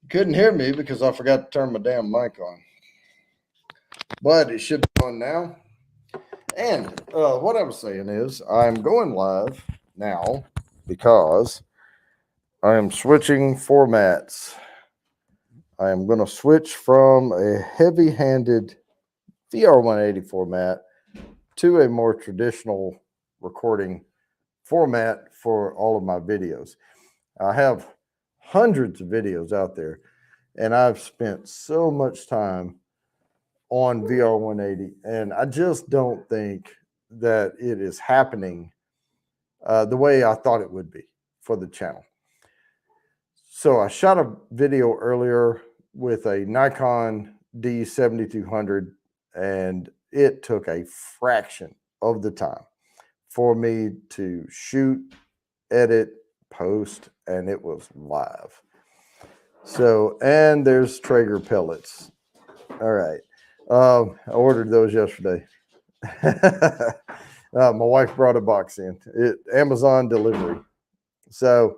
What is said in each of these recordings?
Couldn't hear me because I forgot to turn my damn mic on. But it should be on now. And what I was saying is, I'm going live now because I am switching formats. I am going to switch from a heavy handed VR180 format to a more traditional recording format for all of my videos. I have hundreds of videos out there, and I've spent so much time on VR 180, and I just don't think that it is happening the way I thought it would be for the channel. So I shot a video earlier with a Nikon D7200, and it took a fraction of the time for me to shoot, edit, post, and it was live. So, and there's Traeger pellets. All right. I ordered those yesterday. My wife brought a box in. Amazon delivery. So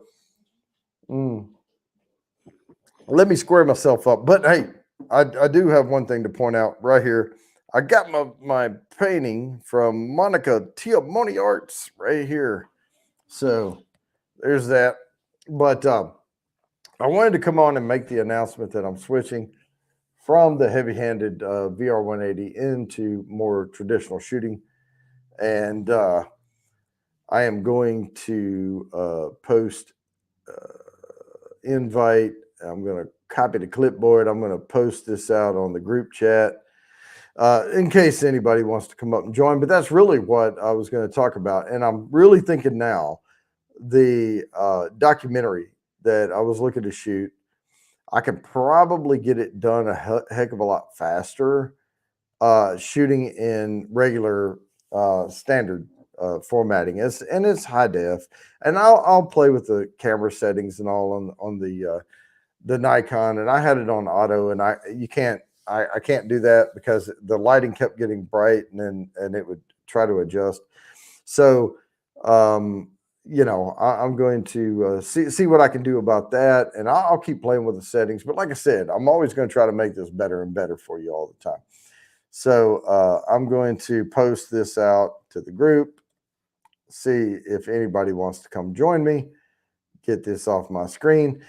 let me square myself up. But hey, I do have one thing to point out right here. I got my painting from Monica Tiamoni Arts right here. So there's that. But I wanted to come on and make the announcement that I'm switching from the heavy-handed VR 180 into more traditional shooting. And I am going to post invite. I'm going to copy the clipboard. I'm going to post this out on the group chat in case anybody wants to come up and join. But that's really what I was going to talk about. And I'm really thinking now the documentary that I was looking to shoot, I could probably get it done a heck of a lot faster shooting in regular standard formatting. It's high def, and I'll play with the camera settings and all on the Nikon, and I had it on auto, and I can't do that because the lighting kept getting bright, and it would try to adjust. So I'm going to see what I can do about that, and I'll keep playing with the settings. But like I said, I'm always going to try to make this better and better for you all the time. So I'm going to post this out to the group, see if anybody wants to come join me, get this off my screen,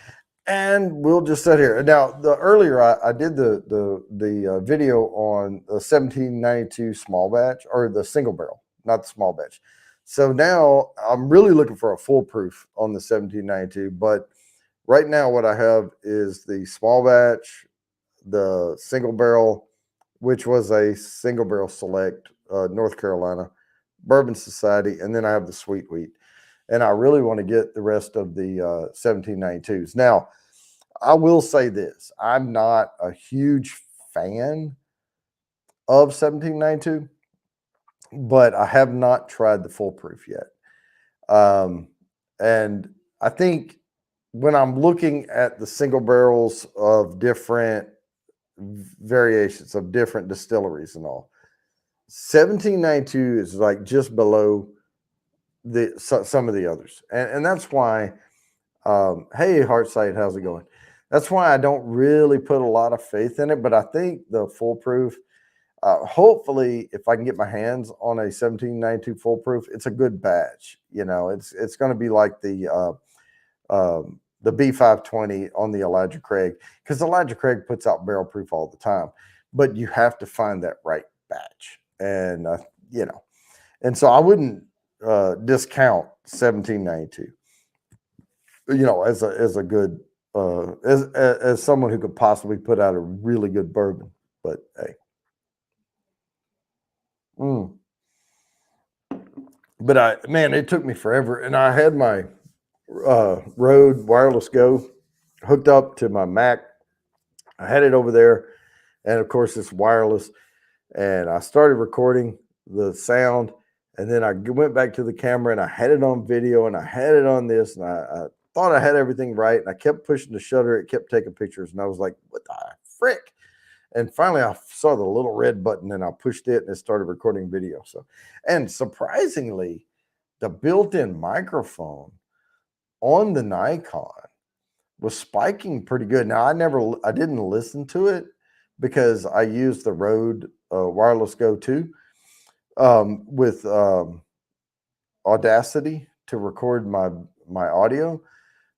and we'll just sit here. Now, earlier I did the video on the 1792 small batch, or the single barrel, not the small batch. So now I'm really looking for a foolproof on the 1792, but right now what I have is the small batch, the single barrel, which was a single barrel select, North Carolina Bourbon Society, and then I have the sweet wheat. And I really want to get the rest of the 1792s. Now, I will say this: I'm not a huge fan of 1792, but I have not tried the foolproof yet. And I think when I'm looking at the single barrels of different variations of different distilleries and all, 1792 is like just below some of the others, and that's why. Hey, Heartsight, how's it going? That's why I don't really put a lot of faith in it, but I think the foolproof. Hopefully, if I can get my hands on a 1792 foolproof, it's a good batch. It's going to be like the B520 on the Elijah Craig, because Elijah Craig puts out barrel proof all the time, but you have to find that right batch, and and so I wouldn't discount 1792. As a good as someone who could possibly put out a really good bourbon. But hey. But man, it took me forever, and I had my Rode Wireless Go hooked up to my Mac. I had it over there, and of course it's wireless. And I started recording the sound, and then I went back to the camera, and I had it on video, and I had it on this, and I thought I had everything right, and I kept pushing the shutter. It kept taking pictures, and I was like, "What the frick?" And finally, I saw the little red button, and I pushed it, and it started recording video. So, and surprisingly, the built-in microphone on the Nikon was spiking pretty good. Now I didn't listen to it because I used the Rode Wireless Go 2 with Audacity to record my audio.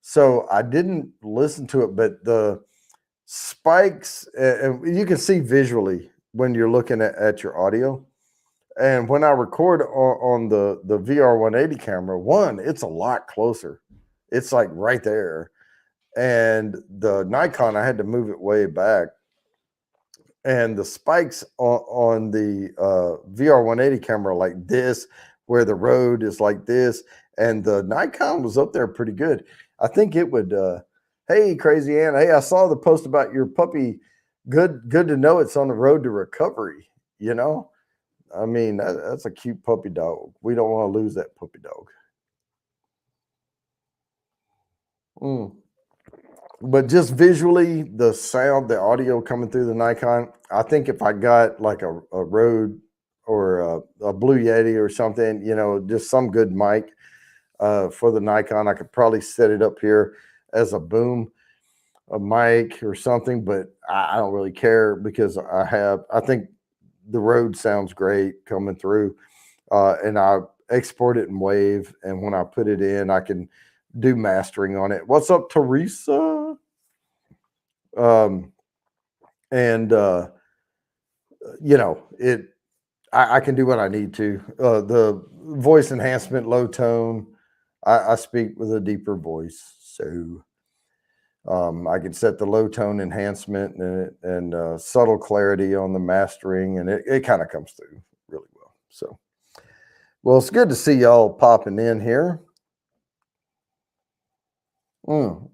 So I didn't listen to it, but the spikes, and you can see visually when you're looking at your audio. And when I record on the VR180 camera, one, it's a lot closer. It's like right there. And the Nikon, I had to move it way back. And the spikes on the VR180 camera like this, where the Rode is like this, and the Nikon was up there pretty good. I think it would. Hey, Crazy Ann. Hey, I saw the post about your puppy. Good to know it's on the road to recovery. You know, I mean that's a cute puppy dog. We don't want to lose that puppy dog. Mm. But just visually, the sound, the audio coming through the Nikon, I think if I got like a Rode or a Blue Yeti or something, you know, just some good mic for the Nikon, I could probably set it up here as a boom, a mic or something. But I don't really care because I think the Rode sounds great coming through, and I export it in WAV, and when I put it in, I can do mastering on it. What's up, Teresa? Um, and you know, I can do what I need to. The voice enhancement, low tone. I speak with a deeper voice, so I can set the low tone enhancement and subtle clarity on the mastering, and it kind of comes through really well. So, well, it's good to see y'all popping in here. And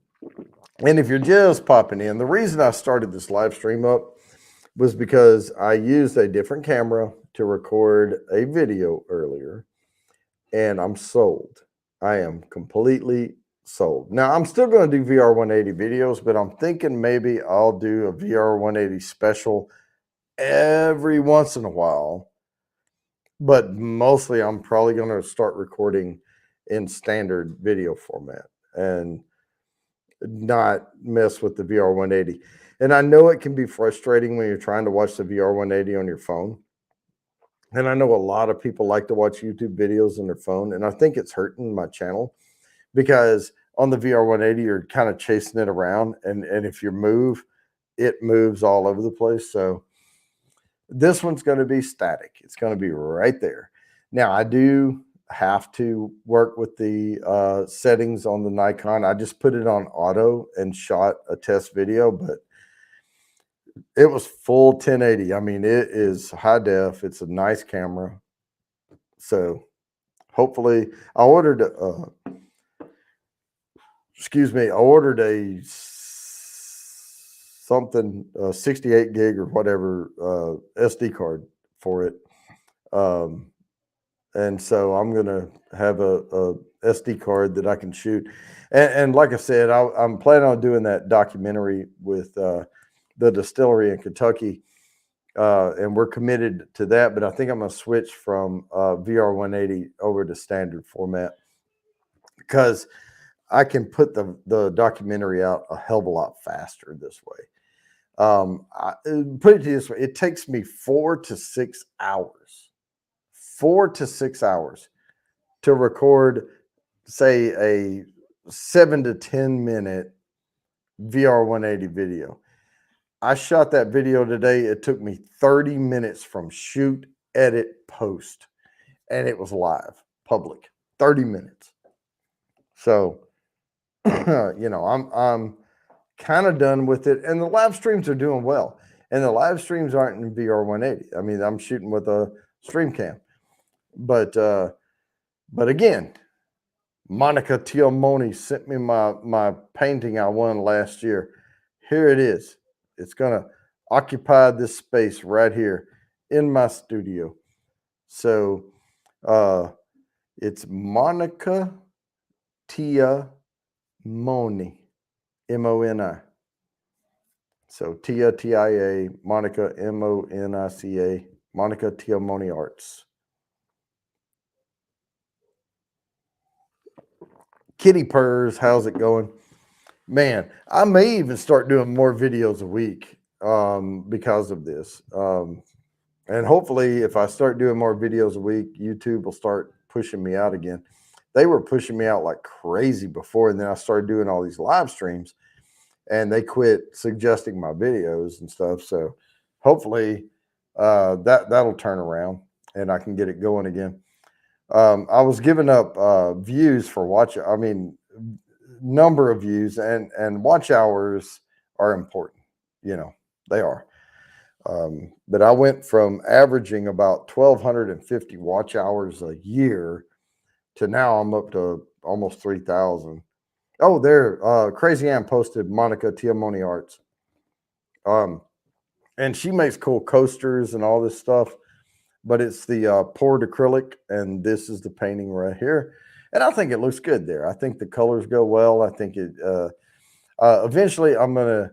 if you're just popping in, the reason I started this live stream up was because I used a different camera to record a video earlier, and I'm sold. I am completely sold. Now, I'm still going to do VR180 videos, but I'm thinking maybe I'll do a VR180 special every once in a while. But mostly, I'm probably going to start recording in standard video format and not mess with the VR180. And I know it can be frustrating when you're trying to watch the VR180 on your phone. And I know a lot of people like to watch YouTube videos on their phone, and I think it's hurting my channel because on the VR180 you're kind of chasing it around, and if you move, it moves all over the place. So this one's going to be static. It's going to be right there. Now I do have to work with the settings on the Nikon. I just put it on auto and shot a test video, but it was full 1080. I mean, it is high def. It's a nice camera. So hopefully I ordered I ordered a something 68 gig or whatever SD card for it. And so I'm going to have a SD card that I can shoot. And like I said, I'm planning on doing that documentary with the distillery in Kentucky. And we're committed to that, but I think I'm going to switch from VR180 over to standard format because I can put the documentary out a hell of a lot faster this way. Put it this way, it takes me 4 to 6 hours, 4 to 6 hours to record, say, a 7 to 10 minute VR180 video. I shot that video today. It took me 30 minutes from shoot, edit, post, and it was live, public, 30 minutes. So, you know, I'm kind of done with it, and the live streams are doing well. And the live streams aren't in VR180. I mean, I'm shooting with a stream cam, but again, Monica Tiamoni sent me my painting I won last year. Here it is. It's gonna occupy this space right here in my studio. So it's Monica Tia Moni, Moni. So Tia Tia, Monica Monica, Monica Tiamoni Arts. Kitty Purrs, how's it going? Man, I may even start doing more videos a week because of this. And hopefully, if I start doing more videos a week, YouTube will start pushing me out again. They were pushing me out like crazy before, and then I started doing all these live streams, and they quit suggesting my videos and stuff. So hopefully, that'll turn around, and I can get it going again. I was giving up views for watch. I mean, number of views and watch hours are important. You know, they are. But I went from averaging about 1,250 watch hours a year to now I'm up to almost 3,000. Oh, there, Crazy Ann posted Monica Tiamoni Arts. And she makes cool coasters and all this stuff, but it's the poured acrylic, and this is the painting right here. And I think it looks good there. I think the colors go well. I think it, eventually I'm going to,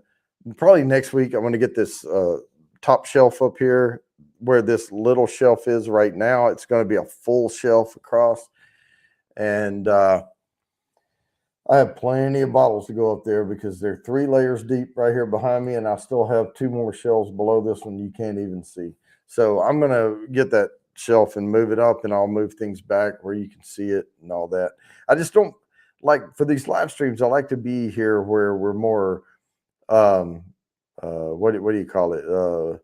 probably next week, I'm going to get this top shelf up here where this little shelf is right now. It's going to be a full shelf across. And I have plenty of bottles to go up there because they're 3 layers deep right here behind me. And I still have 2 more shelves below this one you can't even see. So I'm going to get that shelf and move it up, and I'll move things back where you can see it and all that. I just don't like, for these live streams, I like to be here where we're more, what do you call it? A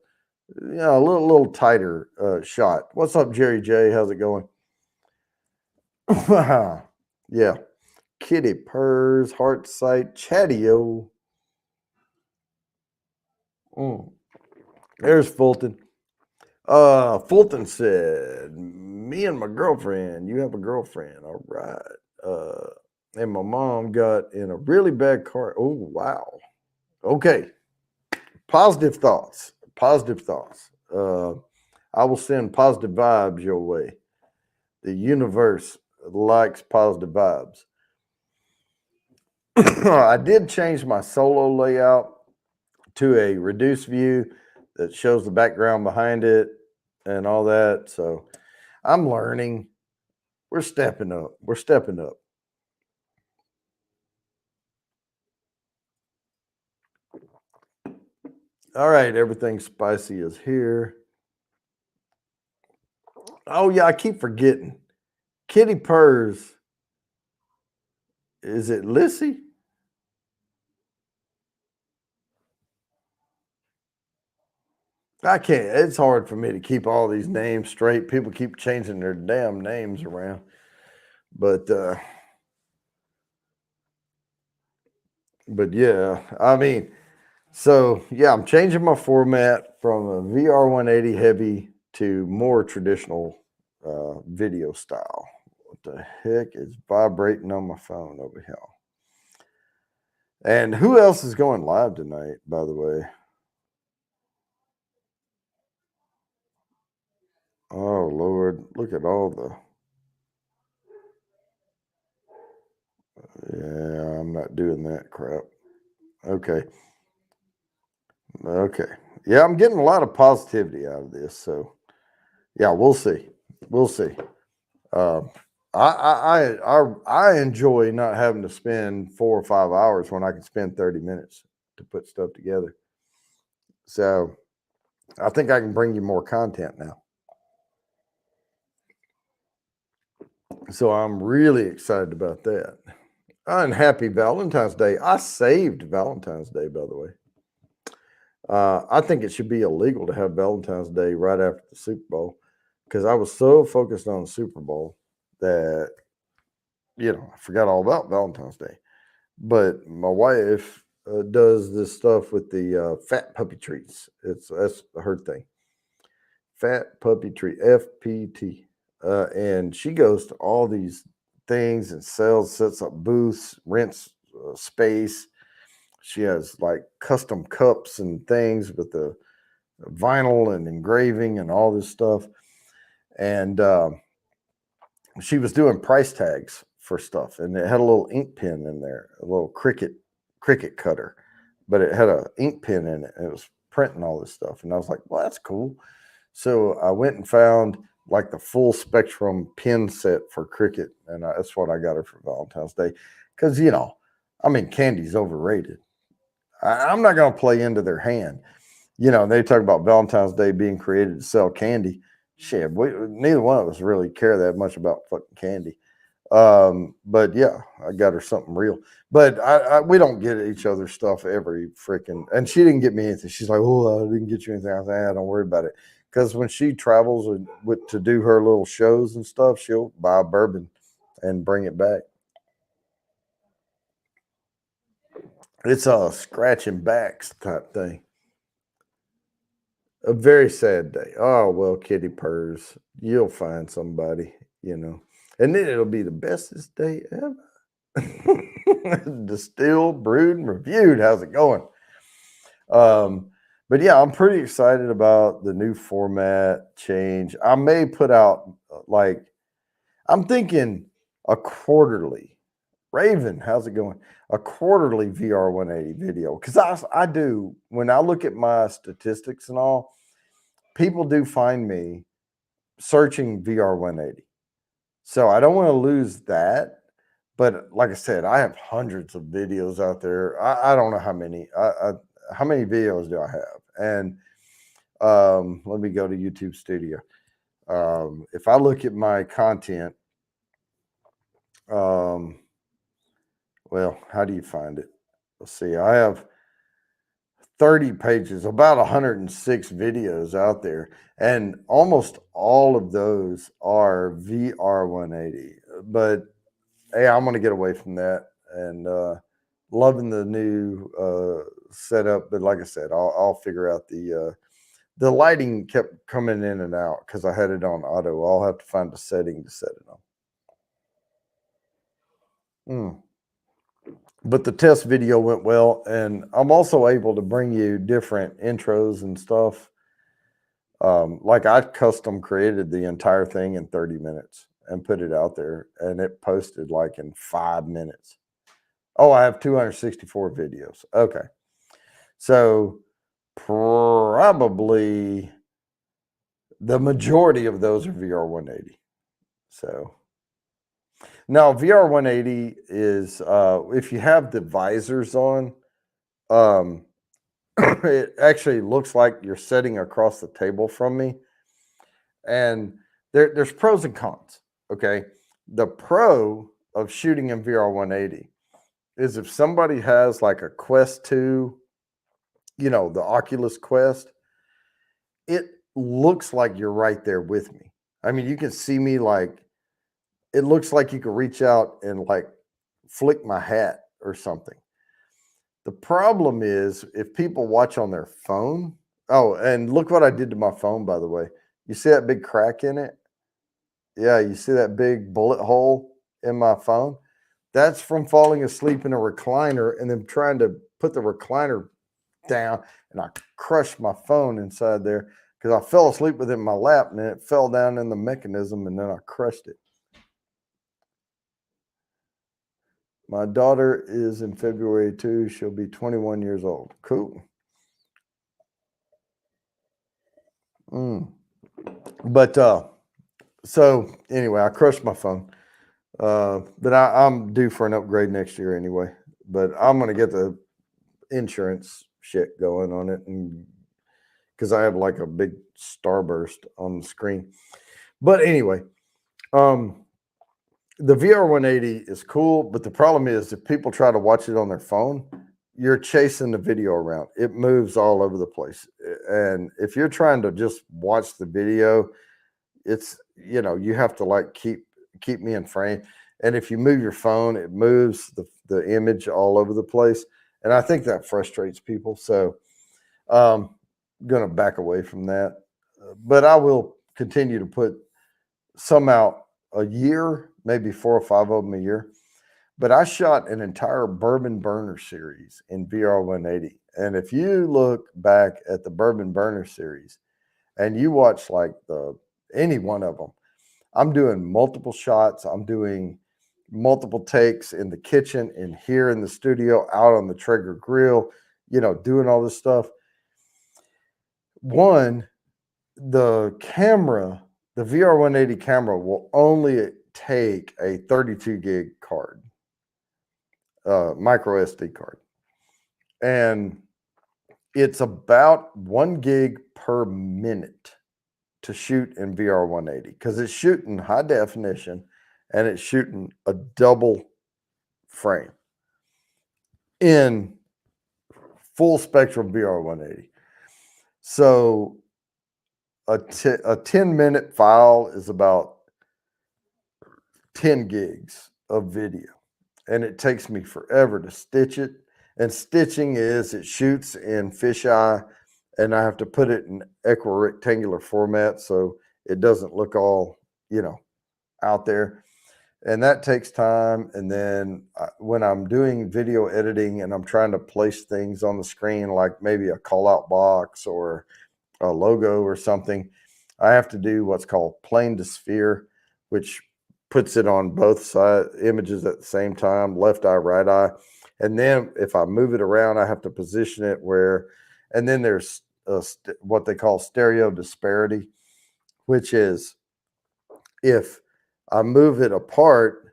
little tighter shot. What's up, Jerry J? How's it going? Yeah. Kitty purrs, heart sight, chatty-o. There's Fulton. Fulton said, me and my girlfriend, you have a girlfriend. All right. And my mom got in a really bad car. Oh, wow. Okay. Positive thoughts. Positive thoughts. I will send positive vibes your way. The universe likes positive vibes. I did change my solo layout to a reduced view that shows the background behind it and all that. So I'm learning. We're stepping up. We're stepping up. All right, everything spicy is here. Oh yeah, I keep forgetting. Kitty purrs. Is it Lissy? I can't. It's hard for me to keep all these names straight. People keep changing their damn names around. But yeah, I mean, so yeah, I'm changing my format from a VR 180 heavy to more traditional video style. What the heck is vibrating on my phone over here? And who else is going live tonight, by the way? Oh Lord, look at all the. Yeah, I'm not doing that crap. Okay. Okay. Yeah, I'm getting a lot of positivity out of this. So, yeah, we'll see. We'll see. I enjoy not having to spend 4 or 5 hours when I can spend 30 minutes to put stuff together. So, I think I can bring you more content now. So, I'm really excited about that. And happy Valentine's Day. I saved Valentine's Day, by the way. I think it should be illegal to have Valentine's Day right after the Super Bowl because I was so focused on the Super Bowl that, I forgot all about Valentine's Day. But my wife does this stuff with the fat puppy treats. That's her thing. Fat puppy treat, FPT. And she goes to all these things and sets up booths, rents space. She has like custom cups and things with the vinyl and engraving and all this stuff. And she was doing price tags for stuff, and it had a little ink pen in there, a little cricket cutter, but it had an ink pen in it, and it was printing all this stuff. And I was like, well, that's cool. So I went and found like the full spectrum pen set for Cricut, and that's what I got her for Valentine's Day. Because I mean, candy's overrated. I'm not going to play into their hand. You know, they talk about Valentine's Day being created to sell candy. Shit, neither one of us really care that much about fucking candy. But yeah, I got her something real. But we don't get each other stuff every freaking. And she didn't get me anything. She's like, "Oh, I didn't get you anything." I was like, "Don't worry about it." Because when she travels to do her little shows and stuff, she'll buy bourbon and bring it back. It's a scratching backs type thing. A very sad day. Oh, well, kitty purrs. You'll find somebody, you know. And then it'll be the bestest day ever. Distilled, brewed, and reviewed. How's it going? But yeah, I'm pretty excited about the new format change. I may put out like, I'm thinking a quarterly. Raven, how's it going? A quarterly VR 180 video. Because I do, when I look at my statistics and all, people do find me searching VR 180. So I don't want to lose that. But like I said, I have hundreds of videos out there. I don't know how many. How many videos do I have? And let me go to YouTube Studio. If I look at my content, well, how do you find it? Let's see. I have 30 pages, about 106 videos out there, and almost all of those are VR 180. But hey, I'm going to get away from that and loving the new setup. But like I said, I'll figure out the lighting kept coming in and out because I had it on auto. I'll have to find a setting to set it on. But the test video went well, and I'm also able to bring you different intros and stuff. Like I custom created the entire thing in 30 minutes and put it out there, and it posted like in 5 minutes. Oh, I have 264 videos. Okay. So probably the majority of those are VR 180. So now VR 180 is if you have the visors on, it actually looks like you're sitting across the table from me. And there's pros and cons. Okay. The pro of shooting in VR 180 is if somebody has like a Quest 2, you know, the Oculus Quest, it looks like you're right there with me. I mean, you can see me like, it looks like you could reach out and like flick my hat or something. The problem is if people watch on their phone. Oh, and look what I did to my phone, by the way. You see that big crack in it? Yeah, you see that big bullet hole in my phone? That's from falling asleep in a recliner and then trying to put the recliner down, and I crushed my phone inside there because I fell asleep with it in my lap and it fell down in the mechanism and then I crushed it. My daughter is in February too. She'll be 21 years old. Cool. But so anyway, I crushed my phone. But I'm due for an upgrade next year anyway. But I'm gonna get the insurance shit going on it, and because I have like a big starburst on the screen. But anyway, the VR 180 is cool, but the problem is if people try to watch it on their phone, you're chasing the video around. It moves all over the place. And if you're trying to just watch the video, it's, you know, you have to like keep me in frame. And if you move your phone, it moves the image all over the place. And I think that frustrates people. So I'm going to back away from that. But I will continue to put some out a year, maybe 4 or 5 of them a year. But I shot an entire Bourbon Burner series in VR 180. And if you look back at the Bourbon Burner series and you watch like any one of them, I'm doing multiple shots. I'm doing multiple takes in the kitchen, in here in the studio, out on the Traeger grill, you know, doing all this stuff. One, the camera, the VR 180 camera will only take a 32 gig card. micro SD card. And it's about 1 gig per minute to shoot in VR 180 because it's shooting high definition and it's shooting a double frame in full spectrum VR 180. So a 10-minute file is about 10 gigs of video, and it takes me forever to stitch it. And stitching is it shoots in fisheye, and I have to put it in equirectangular format so it doesn't look all, out there. And that takes time. And then when I'm doing video editing and I'm trying to place things on the screen, like maybe a call out box or a logo or something, I have to do what's called plane to sphere, which puts it on both side images at the same time, left eye, right eye. And then if I move it around, I have to position it where, and then there's what they call stereo disparity, which is if I move it apart,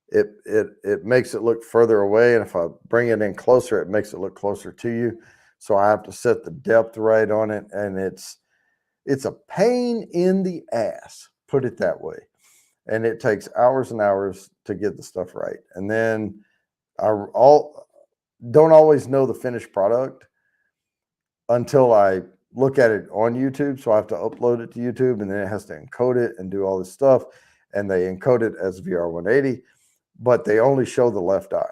it makes it look further away. And if I bring it in closer, it makes it look closer to you. So I have to set the depth right on it. And it's a pain in the ass, put it that way. And it takes hours and hours to get the stuff right. And then I don't always know the finished product until I look at it on YouTube. So I have to upload it to YouTube, and then it has to encode it and do all this stuff. And they encode it as VR 180, but they only show the left eye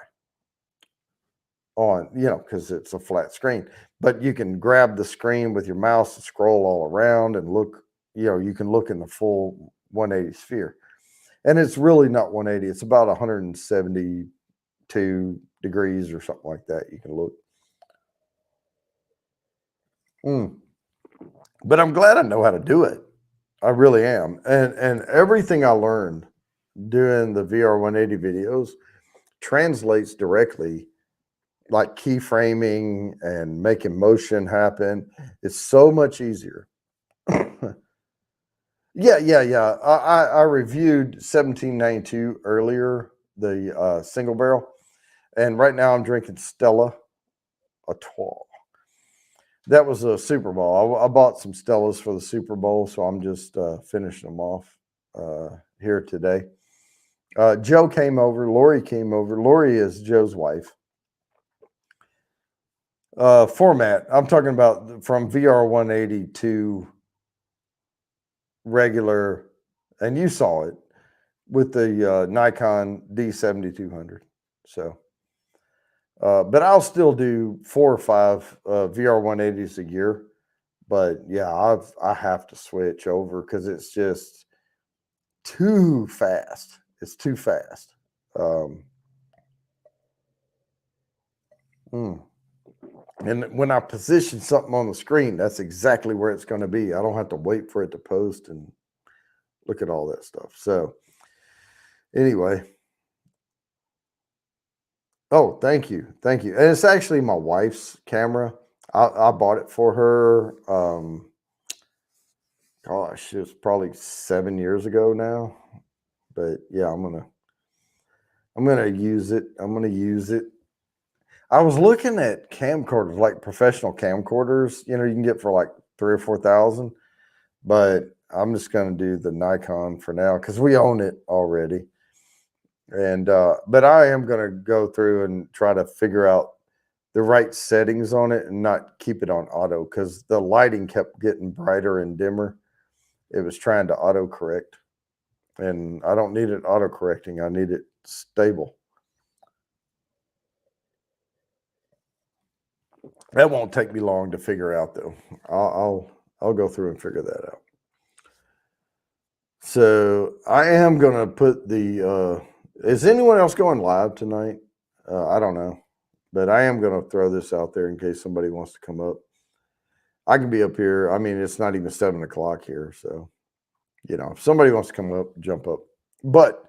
on, because it's a flat screen. But you can grab the screen with your mouse and scroll all around and look, you can look in the full 180 sphere. And it's really not 180. It's about 172 degrees or something like that. You can look. But I'm glad I know how to do it. I really am. And everything I learned doing the VR 180 videos translates directly, like keyframing and making motion happen. It's so much easier. Yeah. I reviewed 1792 earlier, the single barrel, and right now I'm drinking Stella Artois. That was a Super Bowl. I bought some Stellas for the Super Bowl, so I'm just finishing them off here today. Joe came over. Lori came over. Lori is Joe's wife. Format, I'm talking about from VR 180 to regular, and you saw it with the Nikon D7200. So, but I'll still do 4 or 5 VR 180s a year. But yeah, I have to switch over because it's just too fast. It's too fast. And when I position something on the screen, that's exactly where it's going to be. I don't have to wait for it to post and look at all that stuff. So anyway. Oh, thank you. Thank you. And it's actually my wife's camera. I bought it for her. Gosh, it was probably 7 years ago now. But yeah, I'm gonna use it. I'm gonna use it. I was looking at camcorders, like professional camcorders, you can get for like 3,000 or 4,000, but I'm just going to do the Nikon for now because we own it already. And, but I am going to go through and try to figure out the right settings on it and not keep it on auto because the lighting kept getting brighter and dimmer. It was trying to auto correct, and I don't need it auto correcting. I need it stable. That won't take me long to figure out, though. I'll go through and figure that out. So I am going to put the. Is anyone else going live tonight? I don't know, but I am going to throw this out there in case somebody wants to come up. I can be up here. I mean, it's not even 7 o'clock here, so if somebody wants to come up, jump up. But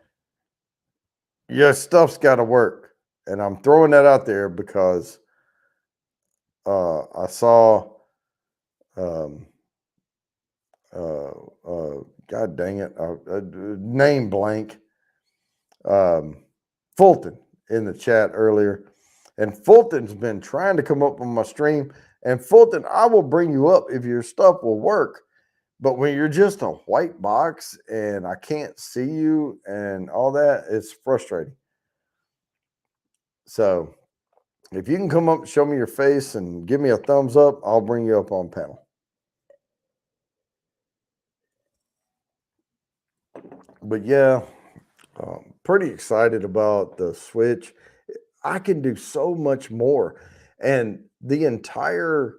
your stuff's got to work, and I'm throwing that out there because. I saw, God dang it, name blank, Fulton. in the chat earlier. And Fulton's been trying to come up on my stream. And Fulton, I will bring you up if your stuff will work. But when you're just a white box and I can't see you and all that, it's frustrating. So if you can come up, show me your face and give me a thumbs up, I'll bring you up on panel. But yeah, pretty excited about the Switch. I can do so much more. And the entire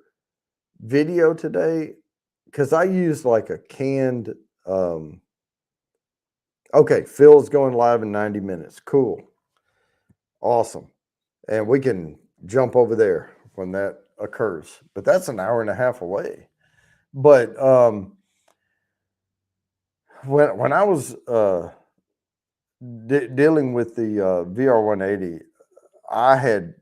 video today, because I used like a canned, okay, Phil's going live in 90 minutes. Cool. Awesome. And we can jump over there when that occurs. But that's an hour and a half away. But when I was dealing with the VR 180, I had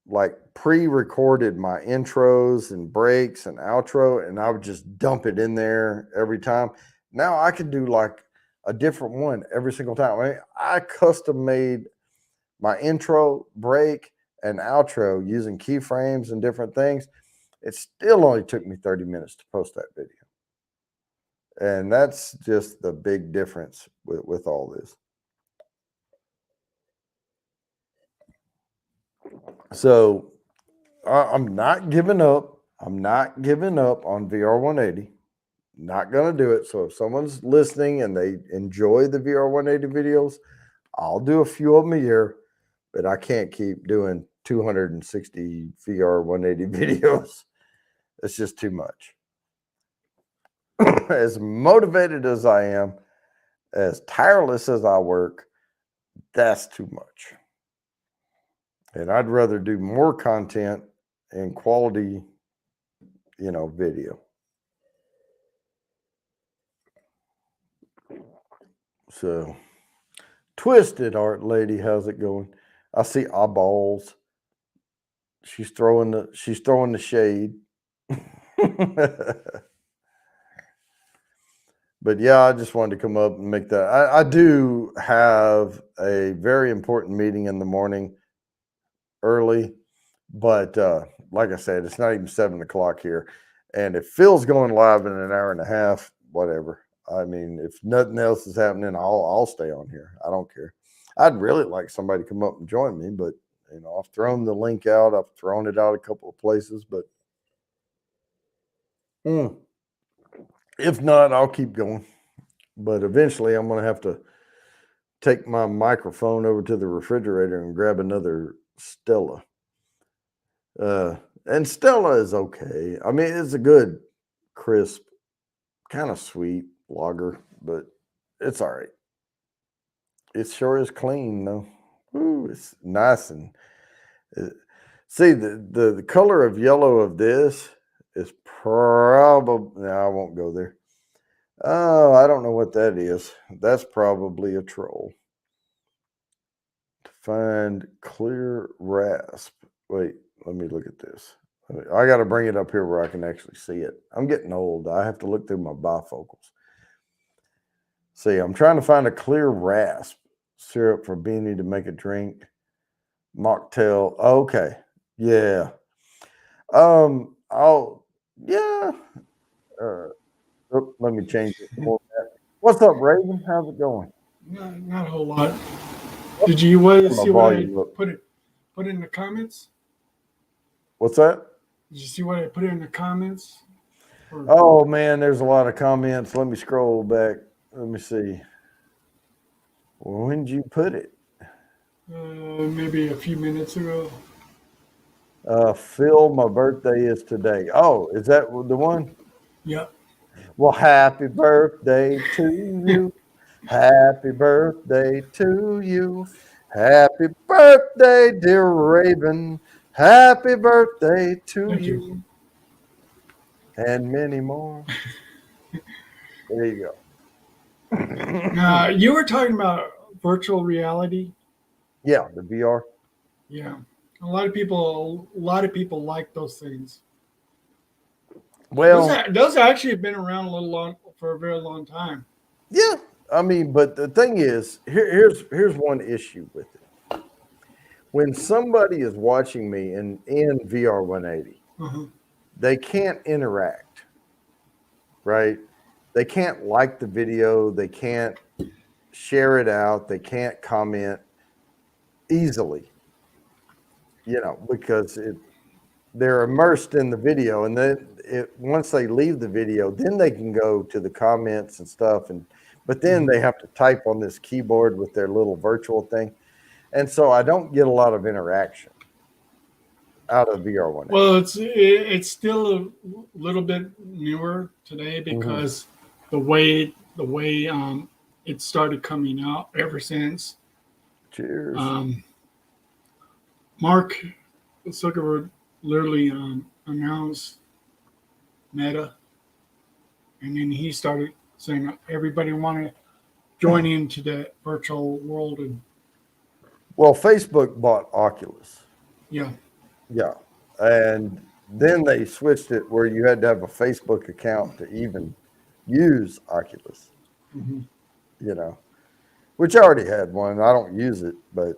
like pre-recorded my intros and breaks and outro, and I would just dump it in there every time. Now I can do like a different one every single time. I mean, I custom made my intro, break, and outro using keyframes and different things. It still only took me 30 minutes to post that video. And that's just the big difference with all this. So I'm not giving up. I'm not giving up on VR 180. Not going to do it. So if someone's listening and they enjoy the VR 180 videos, I'll do a few of them a year, but I can't keep doing 260 VR 180 videos. It's just too much. As motivated as I am, as tireless as I work, that's too much. And I'd rather do more content and quality, video. So, Twisted Art Lady, how's it going? I see eyeballs. She's throwing the shade. But yeah, I just wanted to come up and make that. I do have a very important meeting in the morning early, but like I said, it's not even 7 o'clock here. And if Phil's going live in an hour and a half, whatever. I mean, if nothing else is happening, I'll stay on here. I don't care. I'd really like somebody to come up and join me, but I've thrown the link out. I've thrown it out a couple of places, but if not, I'll keep going. But eventually I'm going to have to take my microphone over to the refrigerator and grab another Stella. And Stella is okay. I mean, it's a good, crisp, kind of sweet lager, but it's all right. It sure is clean, though. Ooh, it's nice. And see, the color of yellow of this is probably, no, I won't go there. Oh, I don't know what that is. That's probably a troll. To find clear rasp. Wait, let me look at this. I got to bring it up here where I can actually see it. I'm getting old. I have to look through my bifocals. See, I'm trying to find a clear rasp syrup for Beanie to make a drink. Mocktail. Okay. Yeah. Let me change it. What's up, Raven? How's it going? Not a whole lot. Did you want to see what I put in the comments? What's that? Did you see what I put in the comments? Oh man, there's a lot of comments. Let me scroll back. Let me see. When did you put it? Maybe a few minutes ago. Phil, my birthday is today. Oh, is that the one? Yep. Well, happy birthday to you. Happy birthday to you. Happy birthday, dear Raven. Happy birthday to you. And many more. There you go. You were talking about virtual reality. Yeah, the VR. Yeah, a lot of people like those things. Well, those actually have been around for a very long time. Yeah, I mean, but the thing is, here's one issue with it. when somebody is watching me in VR 180, they can't interact, right? They can't like the video. They can't share it out. They can't comment easily, because they're immersed in the video. And then once they leave the video, then they can go to the comments and stuff. But then they have to type on this keyboard with their little virtual thing. And so I don't get a lot of interaction out of VR 180. Well, it's still a little bit newer today because the way it started coming out ever since. Cheers. Mark Zuckerberg literally announced Meta, and then he started saying everybody want to join into the virtual world. And well, Facebook bought Oculus. Yeah. And then they switched it where you had to have a Facebook account to even use Oculus, which I already had one. I don't use it, but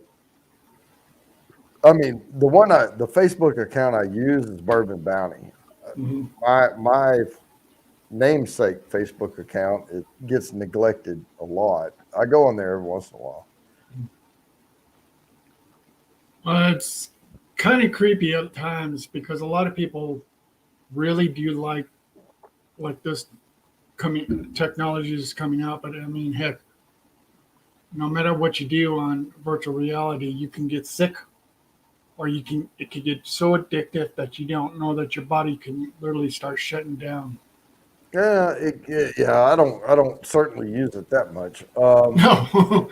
I mean, the Facebook account I use is Bourbon Bounty. My namesake Facebook account, it gets neglected a lot. I go on there every once in a while. It's kind of creepy at times because a lot of people really do like this technology is coming out. But I mean, heck, no matter what you do on virtual reality, you can get sick, or it can get so addictive that you don't know that your body can literally start shutting down. Yeah, I don't certainly use it that much. No.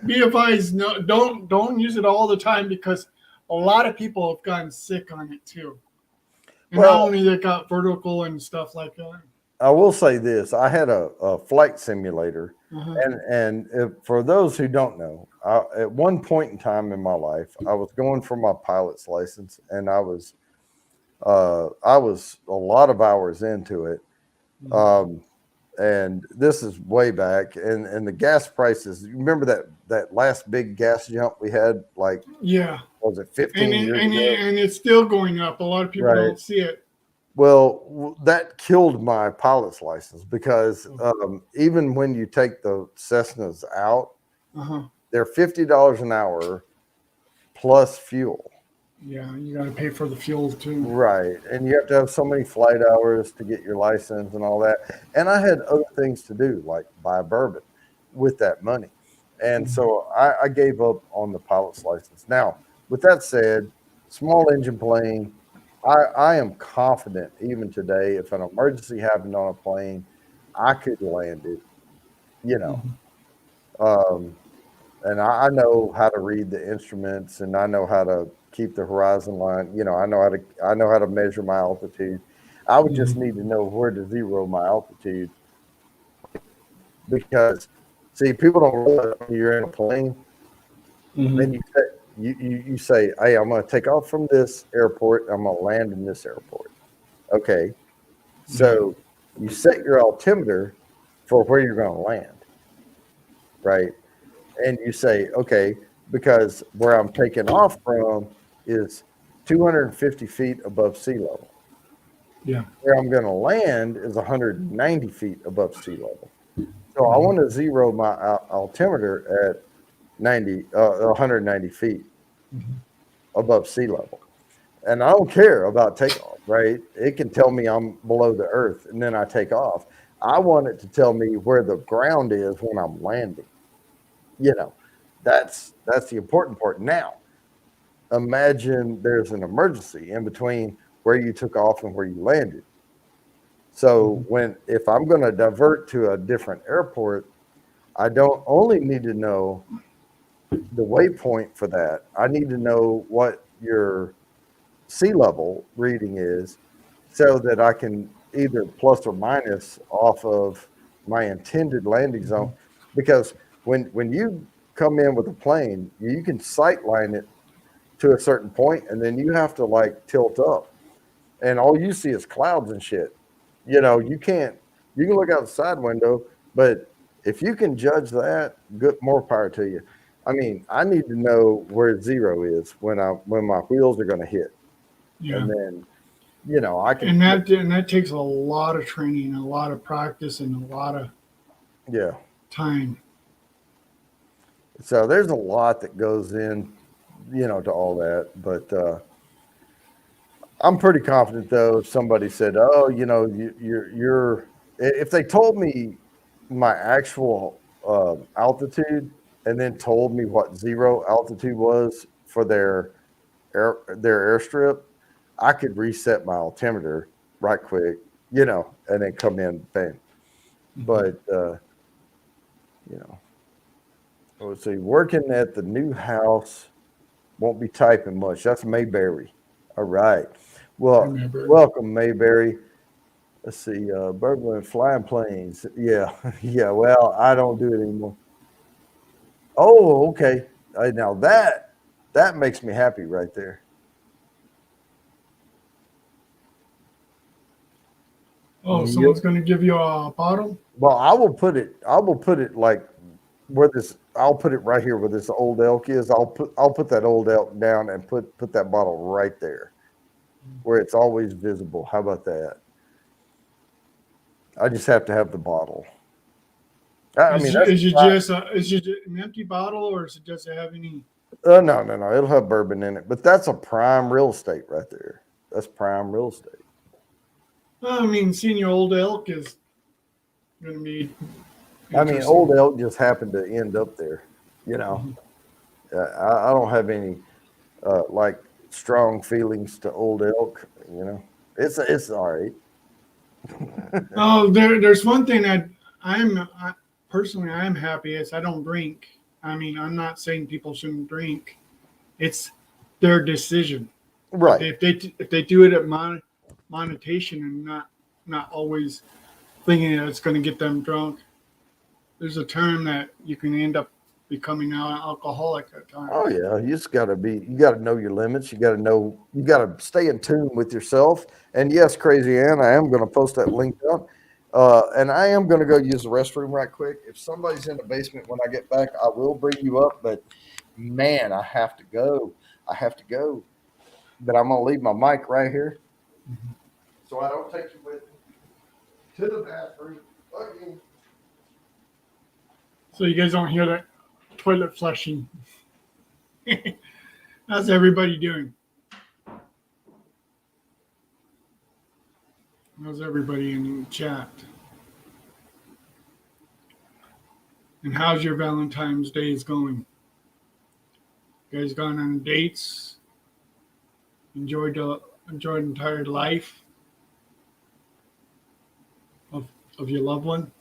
Be advised, no, don't use it all the time because a lot of people have gotten sick on it too. And not only they got vertical and stuff like that. I will say this: I had a flight simulator, and for those who don't know, at one point in time in my life, I was going for my pilot's license, and I was a lot of hours into it. And this is way back, and the gas prices. You remember that last big gas jump we had? Like, was it 15 years ago? And it's still going up. A lot of people don't see it. Well, that killed my pilot's license because even when you take the Cessnas out, they're $50 an hour plus fuel. Yeah, you got to pay for the fuel too. Right. And you have to have so many flight hours to get your license and all that. And I had other things to do, like buy bourbon with that money. And so I gave up on the pilot's license. Now, with that said, small engine plane, I am confident even today, if an emergency happened on a plane, I could land it, and I know how to read the instruments, and I know how to keep the horizon line. I know how to measure my altitude. I would just need to know where to zero my altitude, because see, people don't realize when you're in a plane, and you say, hey, I'm going to take off from this airport. I'm going to land in this airport. Okay. So you set your altimeter for where you're going to land. Right. And you say, okay, because where I'm taking off from is 250 feet above sea level. Yeah. Where I'm going to land is 190 feet above sea level. So I want to zero my altimeter at 190 feet above sea level. And I don't care about takeoff, right? It can tell me I'm below the earth and then I take off. I want it to tell me where the ground is when I'm landing. That's the important part. Now, imagine there's an emergency in between where you took off and where you landed. So if I'm going to divert to a different airport, I don't only need to know the waypoint for that. I need to know what your sea level reading is so that I can either plus or minus off of my intended landing zone. Because when you come in with a plane, you can sight line it to a certain point, and then you have to like tilt up, and all you see is clouds and shit. You can look out the side window, but if you can judge that, good, more power to you. I mean, I need to know where zero is when my wheels are going to hit, Yeah. and then I can. And that takes a lot of training, a lot of practice, and a lot of Yeah. time. So there's a lot that goes in, to all that. But I'm pretty confident though. If somebody said, "Oh, if they told me my actual altitude and then told me what zero altitude was for their airstrip, I could reset my altimeter right quick, and then come in, bang. But you know, let's see, working at the new house, won't be typing much. That's Mayberry. All right. I Well, remember. welcome, Mayberry. Let's see, Bergman flying planes. Yeah, yeah. Well, I don't do it anymore. Oh, okay. Now that makes me happy right there. Oh, Yep. someone's going to give you a bottle? Well, I will put it like where this. I'll put it right here where this old elk is. I'll put that old elk down and put that bottle right there where it's always visible. How about that? I just have to have the bottle. I mean, that's Is it just an empty bottle, or does it just have any? no, no, no. It'll have bourbon in it, but that's a prime real estate right there. That's prime real estate. Well, I mean, seeing your old elk is going to be I mean, interesting. old elk just happened to end up there. You know, Mhm. I don't have any like strong feelings to old elk. It's all right. Oh, there's one thing that personally I'm happy is I don't drink. I mean, I'm not saying people shouldn't drink. It's their decision. If Right. they do it at monetization and not always thinking that it's going to get them drunk, there's a term that you can end up becoming an alcoholic at Oh times. yeah, you got to know your limits. You got to stay in tune with yourself. And yes, Crazy Ann, I am going to post that link up. And I am going to go use the restroom right quick. If somebody's in the basement when I get back, I will bring you up. But man, I have to go. I have to go. But I'm going to leave my mic right here so I don't take you with me to the bathroom again. So you guys don't hear that toilet flushing. How's everybody doing? How's everybody in the chat? And how's your Valentine's days going? You guys gone on dates? Enjoyed entire life of of your loved one?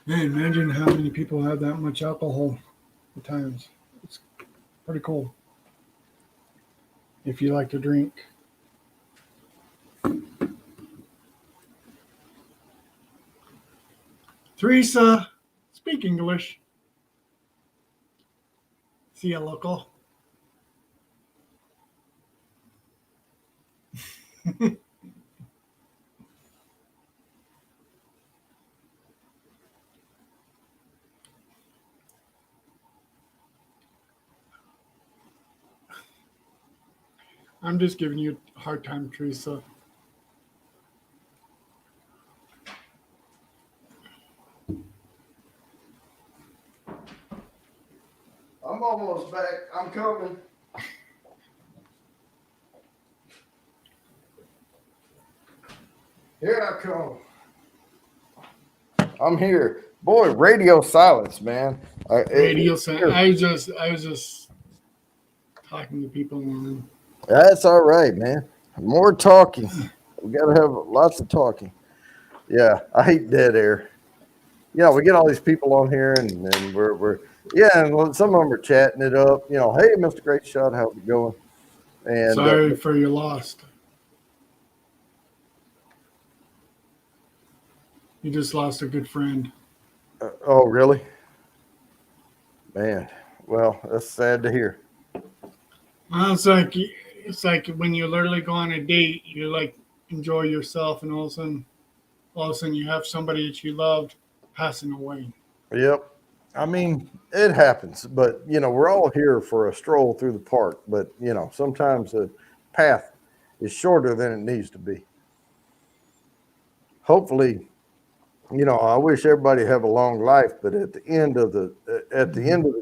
Man, imagine how many people have that much alcohol at times. It's pretty cool if you like to drink. Teresa, speak English. See ya, local. I'm just giving you a hard time, Teresa. I'm almost back. I'm coming. Here I come. I'm here. Boy, radio silence, man. Radio. I was just talking to people. And That's all right, man. More talking. We got to have lots of talking. Yeah, I hate dead air. We get all these people on here, and and some of them are chatting it up. Hey, Mr. Great Shot, how's it going? And sorry for your loss. You just lost a good friend. oh, really? Man, well, that's sad to hear. Well, it's like when you literally go on a date, you like enjoy yourself, and all of a sudden, all of a sudden you have somebody that you loved passing away. Yep. I mean, it happens, but we're all here for a stroll through the park. But sometimes the path is shorter than it needs to be. Hopefully, I wish everybody have a long life, but at the end of the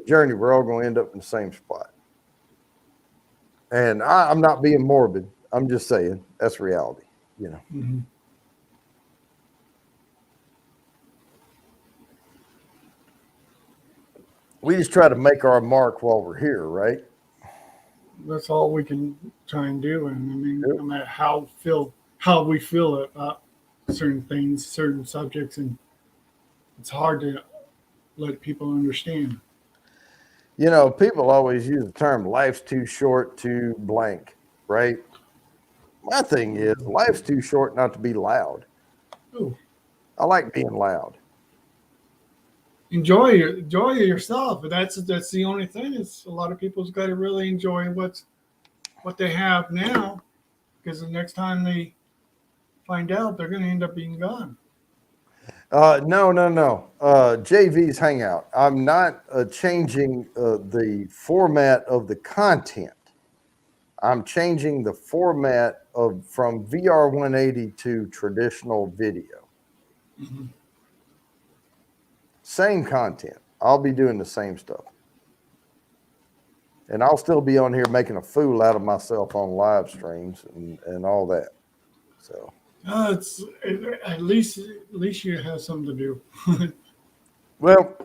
journey, we're all going to end up in the same spot. And I'm not being morbid. I'm just saying that's reality. Mm-hmm. We just try to make our mark while we're here, right? That's all we can try and do. And I mean, Yep. no matter how we feel about certain things, certain subjects, and it's hard to let people understand. People always use the term life's too short to blank, right? My thing is life's too short not to be loud. Ooh, I like being loud. enjoy yourself. But that's the only thing. Is a lot of people's got to really enjoy what they have now, because the next time they find out, they're going to end up being gone. No. JV's Hangout. I'm not changing the format of the content. I'm changing the format from VR 180 to traditional video. Mm-hmm. Same content. I'll be doing the same stuff. And I'll still be on here making a fool out of myself on live streams and all that. So It's at least you have something to do. well,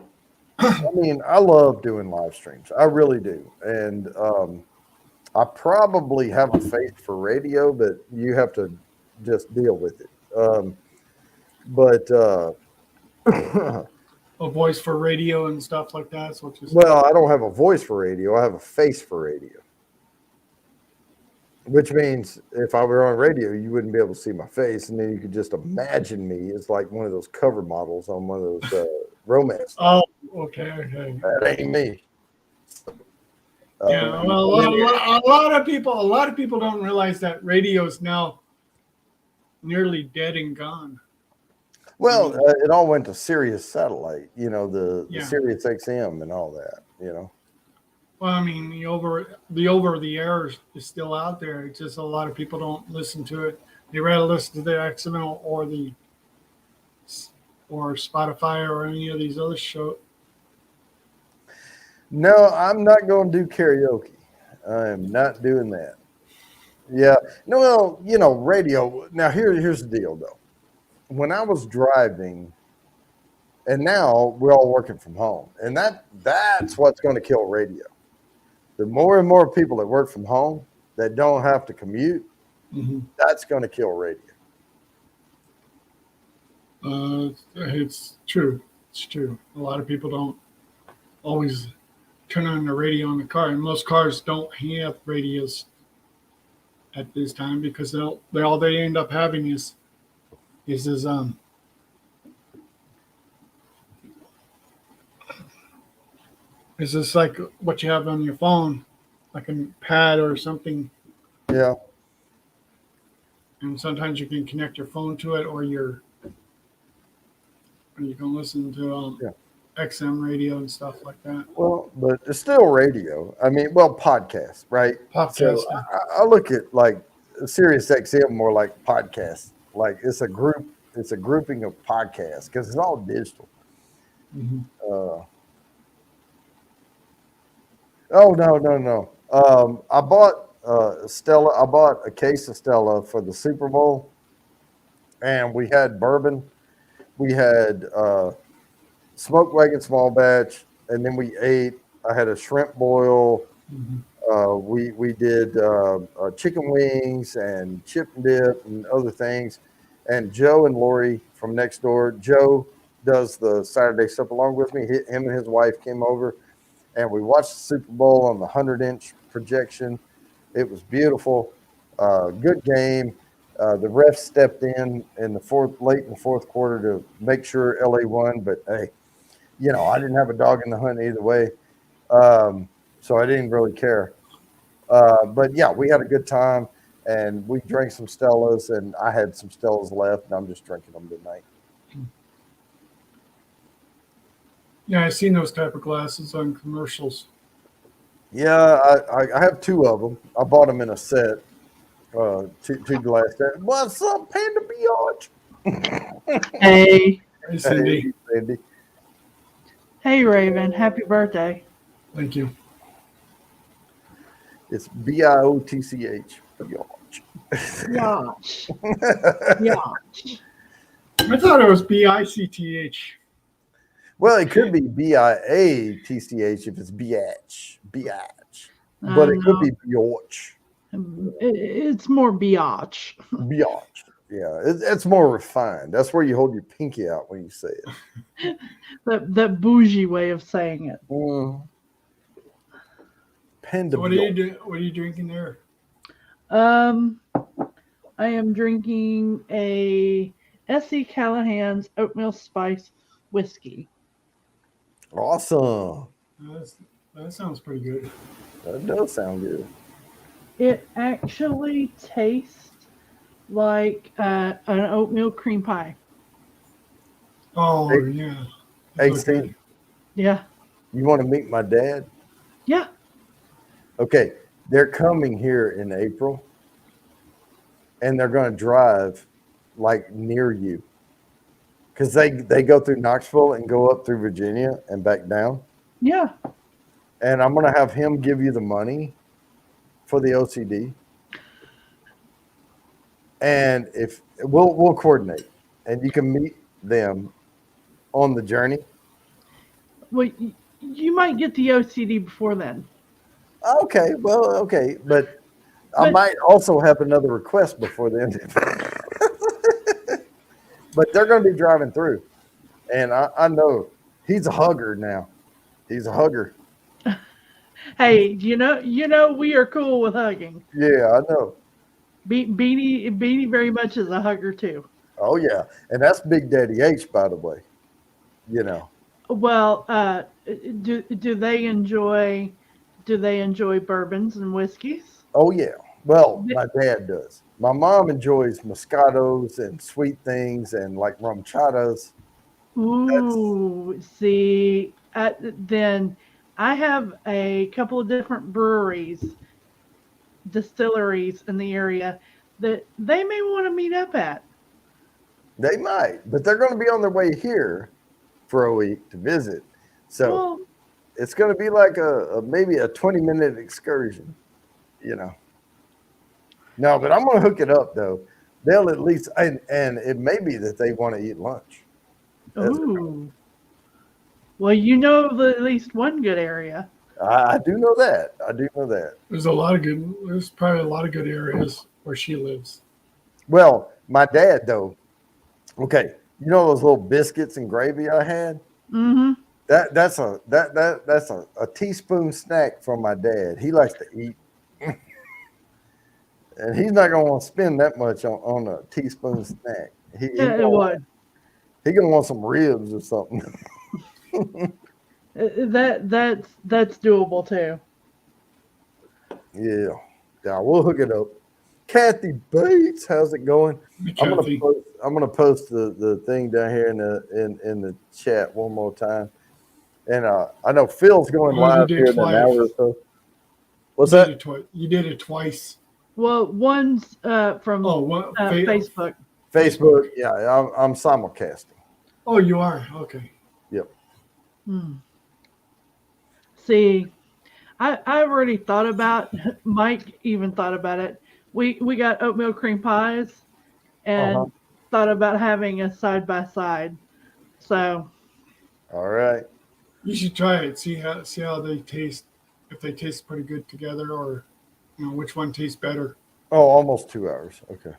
I mean, I love doing live streams. I really do. And I probably have a face for radio, but you have to just deal with it. But A voice for radio and stuff like that. So well, I don't have a voice for radio. I have a face for radio. Which means if I were on radio, you wouldn't be able to see my face, and then you could just imagine me as like one of those cover models on one of those romance. Oh, okay. That ain't me. Yeah, well, a lot of people don't realize that radio is now nearly dead and gone. Well, it all went to Sirius Satellite, the Yeah. Sirius XM and all that, Well, I mean, the over the air is still out there. It's just a lot of people don't listen to it. They rather listen to the XML or Spotify or any of these other shows. No, I'm not going to do karaoke. I am not doing that. Yeah. No, well, radio. Now, here's the deal, though. When I was driving, and now we're all working from home, and that's what's going to kill radio. The more and more people that work from home that don't have to commute, that's going to kill radio. It's true. It's true. A lot of people don't always turn on the radio in the car, and most cars don't have radios at this time because all they end up having is this it's just like what you have on your phone, like a pad or something. Yeah. And sometimes you can connect your phone to it, or you can listen to XM radio and stuff like that. Well, but it's still radio. I mean, well, podcast, right? Podcast. So I look at like Sirius XM more like podcasts. Like it's a grouping of podcasts because it's all digital. Mm-hmm. Oh no. I bought Stella. I bought a case of Stella for the Super Bowl, and we had bourbon. We had smoked wagon small batch, and then we ate. I had a shrimp boil. Mm-hmm. We did chicken wings and chip and dip and other things. And Joe and Lori from next door. Joe does the Saturday Supper along with me. Him and his wife came over, and we watched the Super Bowl on the 100-inch projection. It was beautiful. Good game. The refs stepped in late in the fourth quarter to make sure LA won. But hey, I didn't have a dog in the hunt either way, so I didn't really care. But yeah, we had a good time, and we drank some Stellas, and I had some Stellas left, and I'm just drinking them tonight. Yeah, I've seen those type of glasses on commercials. Yeah, I have two of them. I bought them in a set, two glass sets. What's up, Panda Biatch? Hey, Hey, Cindy. Hey, Sandy. hey, Raven, happy birthday. Thank you. It's Biotch. Biatch. Yash. Yash. I thought it was BICTH. Well, it could be Biatch if it's Biatch. Biatch. But it could be Biatch. It's more biatch. Biatch. Yeah, it's more refined. That's where you hold your pinky out when you say it. That bougie way of saying it. Panda So what Biatch. are you drinking there? I am drinking a S.E. Callahan's oatmeal spice whiskey. Awesome. That sounds pretty good. That does sound good. It actually tastes like an oatmeal cream pie. Oh, Hey- yeah. Hey, Okay. Steve, Yeah. you want to meet my dad? Yeah. Okay, they're coming here in April, and they're going to drive like near you, because they go through Knoxville and go up through Virginia and back down. Yeah. And I'm going to have him give you the money for the OCD, and if we'll coordinate, and you can meet them on the journey. Well, you might get the OCD before then. Okay, well, okay, but I But- might also have another request before then. But they're going to be driving through, and I know he's a hugger now. He's a hugger. Hey, you know, we are cool with hugging. Yeah, I know. Beanie very much is a hugger too. Oh yeah, and that's Big Daddy H, by the way. You know. Well, do they enjoy bourbons and whiskeys? Oh yeah. Well, my dad does. My mom enjoys Moscatos and sweet things and like rumchatas. Ooh, see, then I have a couple of different distilleries in the area that they may want to meet up at. They might, but they're going to be on their way here for a week to visit. So Well, it's going to be like a maybe a 20-minute excursion, you know. No, but I'm going to hook it up though. They'll at least, and it may be that they want to eat lunch. That's- ooh. Well, you know of at least one good area. I do know that. I do know that. There's probably a lot of good areas where she lives. Well, my dad though. Okay, you know those little biscuits and gravy I had? Mm-hmm. That's a teaspoon snack from my dad. He likes to eat. And he's not gonna want to spend that much on a teaspoon snack. He What? gonna want some ribs or something. That's doable too. Yeah, we'll hook it up. Kathy Bates, how's it going? Kathy. I'm gonna post the thing down here in the chat one more time. And I know Phil's going Oh, you live did here in an twice. hour or so. What's that? You did it twice. Well, one's from Oh, what? Facebook. Facebook. Yeah, I'm simulcasting. Oh, you are? Okay. Hmm. See, I've already thought about. Mike even thought about it. We got oatmeal cream pies, and Uh-huh. thought about having a side by side. So All right. You should try it. See how they taste. If they taste pretty good together, or which one tastes better. Oh, almost 2 hours. Okay.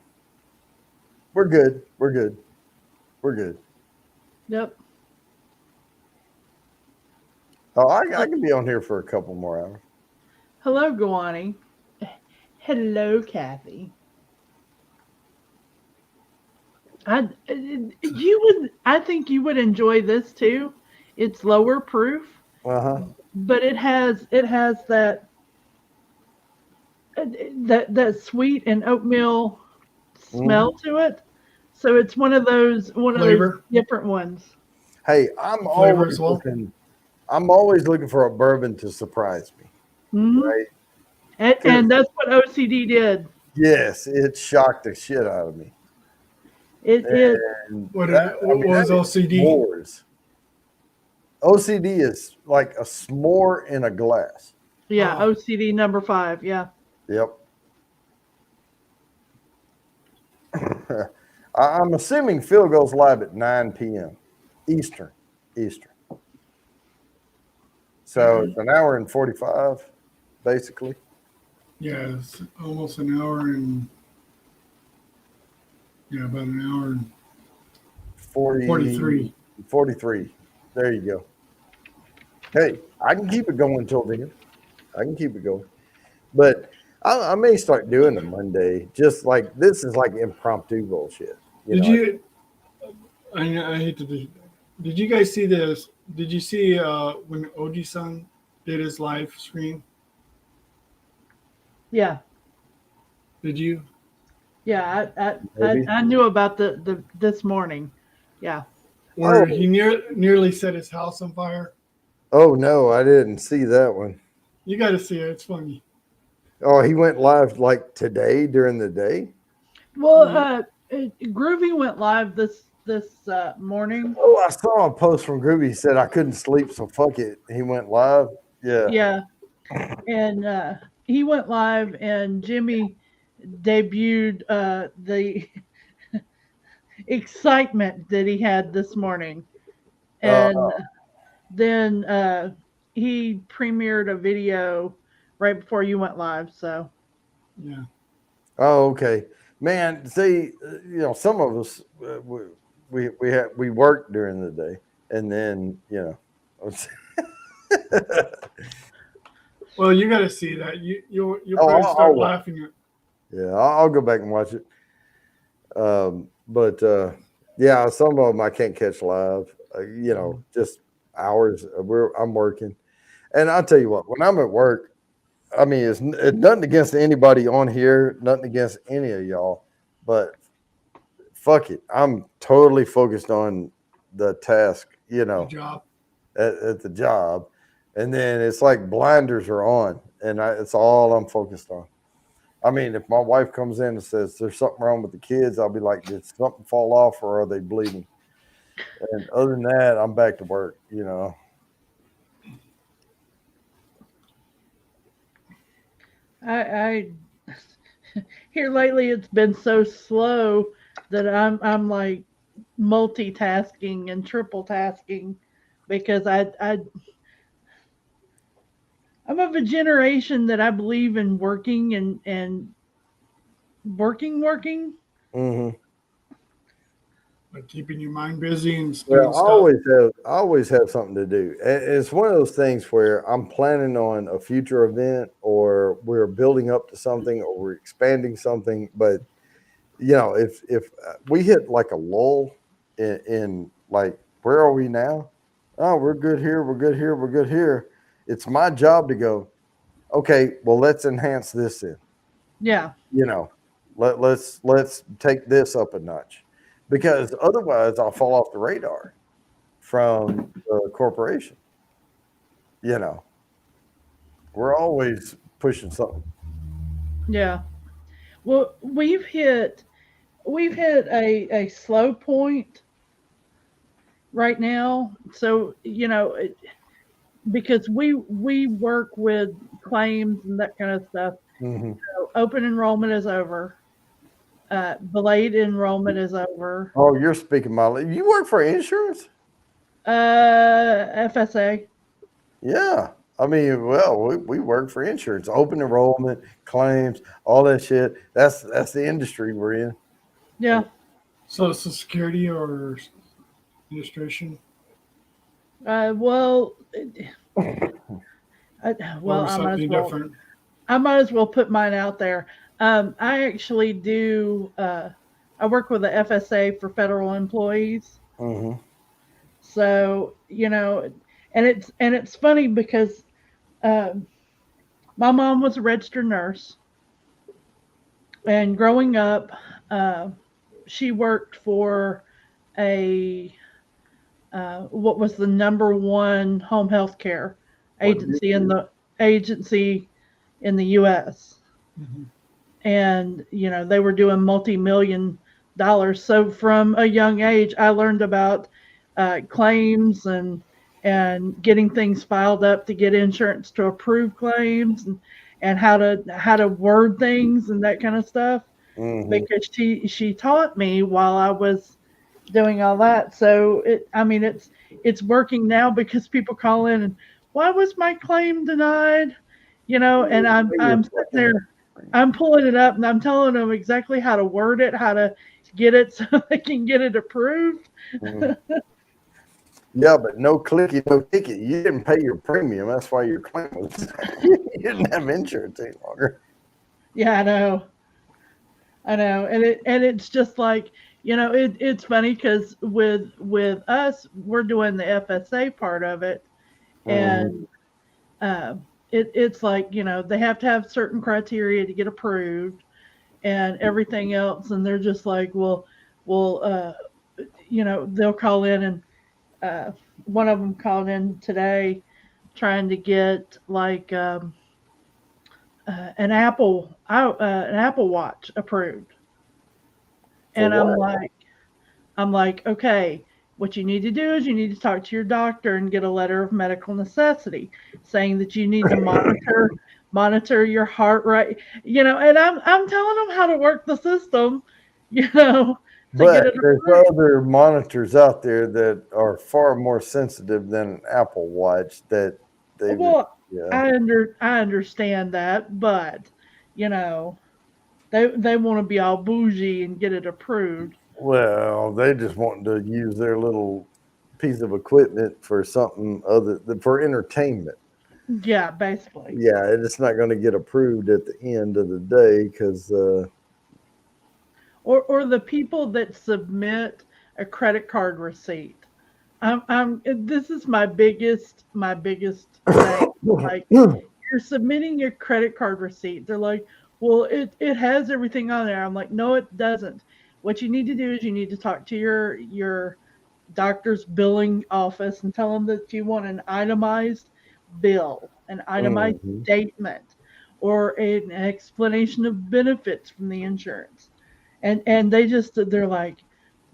We're good. We're good. We're good. yep. Oh, I can be on here for a couple more hours. Hello, Guani. Hello, Kathy. I think you would enjoy this too. It's lower proof, Uh-huh. but it has that that sweet and oatmeal smell to it. So it's one of those Flavor, different ones. Hey, flavor as well. I'm always looking for a bourbon to surprise me, Hmm. right? And that's what OCD did. Yes, it shocked the shit out of me. It And What that, did it, I what mean, was that is OCD? s'mores. OCD is like a s'more in a glass. Yeah, Oh, OCD number 5. Yeah. Yep. I'm assuming Phil goes live at 9 p.m. Eastern. Eastern. So it's an hour and 45, basically. yeah, it's almost an hour and yeah, about an hour and 40, 43. 43. There you go. Hey, I can keep it going till then. I can keep it going. But I may start doing a Monday. Just like this is like impromptu bullshit. You Did know, you? I hate to do. Did you guys see this? Did you see when Oji-san did his live stream? Yeah. Did you? Yeah, maybe. I knew about the this morning. Yeah. Where Oh, he nearly set his house on fire? oh no, I didn't see that one. You got to see it. It's funny. Oh, he went live like today during the day. Well, Yeah. Groovy went live this morning. Oh, I saw a post from Groovy. He said I couldn't sleep, so fuck it. He went live. Yeah. Yeah, and he went live, and Jimmy debuted the excitement that he had this morning, Uh, and then he premiered a video right before you went live. So Yeah. oh, okay. Man, see, some of us we work during the day, and then Well, you got to see that. You'll oh, probably I'll start watch. laughing at. Yeah, I'll go back and watch it. But yeah, some of them I can't catch live. Just hours. I'm working, and I'll tell you what. When I'm at work, I mean, it's nothing against anybody on here, nothing against any of y'all, but fuck it, I'm totally focused on the task. The job. At the job, and then it's like blinders are on, and it's all I'm focused on. I mean, if my wife comes in and says there's something wrong with the kids, I'll be like, did something fall off or are they bleeding? And other than that, I'm back to work. I here lately it's been so slow that I'm like multitasking and triple tasking because I'm of a generation that I believe in working and working. Hmm. Like keeping your mind busy and Well, doing stuff. I always have something to do. It's one of those things where I'm planning on a future event, or we're building up to something, or we're expanding something. But if we hit like a lull in like where are we now? Oh, we're good here. We're good here. We're good here. It's my job to go. Okay, well, let's enhance this in. Yeah, You know, let's take this up a notch, because otherwise I'll fall off the radar from the corporation. You know, we're always pushing something. yeah. Well, we've hit a slow point right now. So because we work with claims and that kind of stuff. Hmm. So open enrollment is over. Delayed enrollment is over. Oh, you're speaking my. You work for insurance? FSA. Yeah. I mean, well, we work for insurance, open enrollment, claims, all that shit. That's the industry we're in. Yeah. Social Security or administration Well, well, or something different. I might as well put mine out there. I actually do. I work with the FSA for federal employees. Hmm. So and it's funny because um, my mom was a registered nurse, And growing up, she worked for a what was the number one home health care What do agency in the U.S. Mhm. And they were doing multi-million dollars. So from a young age, I learned about claims and getting things filed up to get insurance to approve claims and how to word things and that kind of stuff Mm-hmm. because she taught me while I was doing all that. So it's working now because people call in and why was my claim denied? And I'm sitting there, I'm pulling it up and I'm telling them exactly how to word it, how to get it so they can get it approved. Yeah, but no clicky, no ticket. You didn't pay your premium. That's why your claim was. You didn't have insurance any longer. Yeah, I know, and it's just like it's funny because with us we're doing the FSA part of it, Mm-hmm. and uh, it's like they have to have certain criteria to get approved and everything else, and they're just like, they'll call in and uh, one of them called in today trying to get like an Apple Watch approved, For and what? I'm like, okay, what you need to do is you need to talk to your doctor and get a letter of medical necessity saying that you need to monitor your heart rate, and I'm telling them how to work the system, you know, to get But it there's approved. other monitors out there that are far more sensitive than an Apple Watch that they would, Well, yeah. I understand that, but you know, they want to be all bougie and get it approved. Well, they just want to use their little piece of equipment for something other than for entertainment. Yeah, basically. Yeah, it's not going to get approved at the end of the day because, Or the people that submit a credit card receipt. This is my biggest thing. Like you're submitting your credit card receipt. They're like, well, it has everything on there. I'm like, no, it doesn't. What you need to do is you need to talk to your doctor's billing office and tell them that you want an itemized bill, an itemized Mhm. statement, or an explanation of benefits from the insurance. And they're like,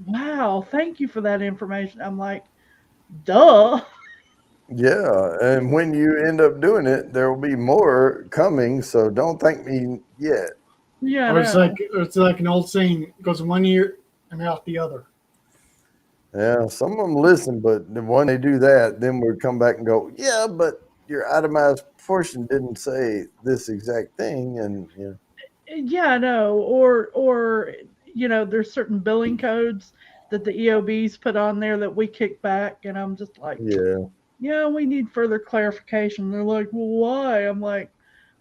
wow, thank you for that information. I'm like, duh. Yeah, and when you end up doing it, there will be more coming. So don't thank me yet. Yeah, I Or know. it's like an old saying, it goes in one ear and out the other. Yeah, some of them listen, but when they do that, then we come back and go, yeah, but your itemized portion didn't say this exact thing, and Yeah, I know. Or there's certain billing codes that the EOBs put on there that we kick back, and I'm just like, yeah, yeah, we need further clarification. They're like, well, why? I'm like,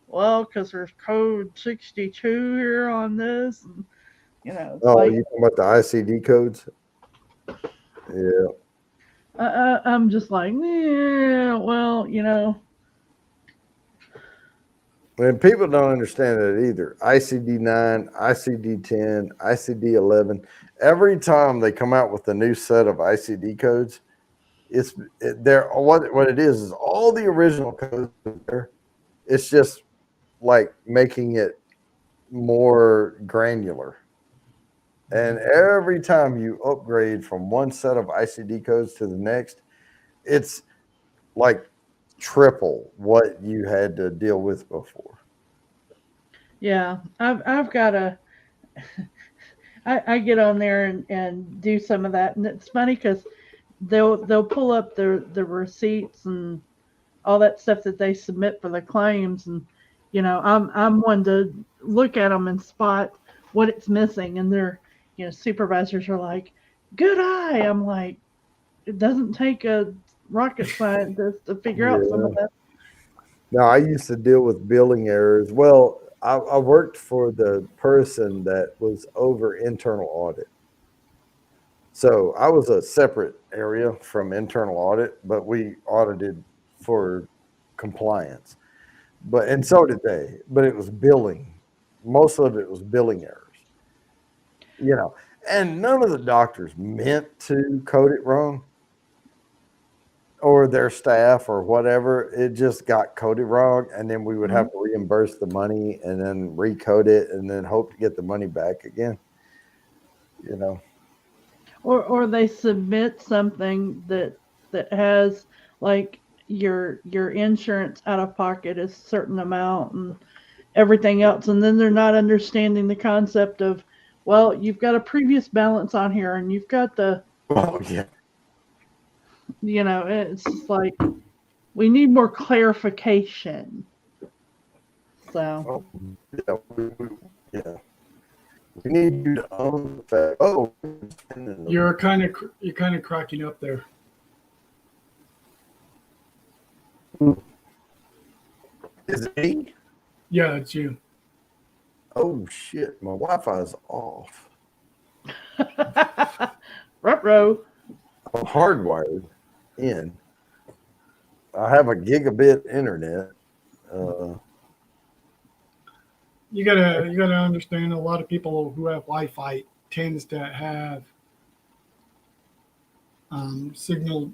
well, because there's code 62 here on this, and it's oh, like you talking about the ICD codes? Yeah, I'm just like, yeah, well, and people don't understand that either. ICD 9, ICD 10, ICD 11. Every time they come out with a new set of ICD codes, they're what it is all the original codes are there. It's just like making it more granular. And every time you upgrade from one set of ICD codes to the next, it's like triple what you had to deal with before. yeah, I've got to. I get on there and do some of that, and it's funny because they'll pull up the receipts and all that stuff that they submit for the claims, and I'm one to look at them and spot what it's missing, and their supervisors are like, "Good eye." I'm like, it doesn't take a rocket scientist to figure out some of Yeah. that. Now, I used to deal with billing errors. Well, I worked for the person that was over internal audit. So I was a separate area from internal audit, but we audited for compliance. And so did they, but it was billing, most of it was billing errors, and none of the doctors meant to code it wrong, or their staff or whatever. It just got coded wrong, and then we would have to reimburse the money and then recode it and then hope to get the money back again. Or they submit something that has like your insurance out of pocket is a certain amount and everything else, and then they're not understanding the concept of, well, you've got a previous balance on here and you've got the Oh yeah. it's just like we need more clarification. So Yeah. We need you to own the fact. Oh, You're kind of cracking up there. is it me? Yeah, it's you. Oh shit, my Wi-Fi is off. Ruh-roh. I'm hardwired in. I have a gigabit internet. You gotta understand, a lot of people who have Wi-Fi tends to have signal.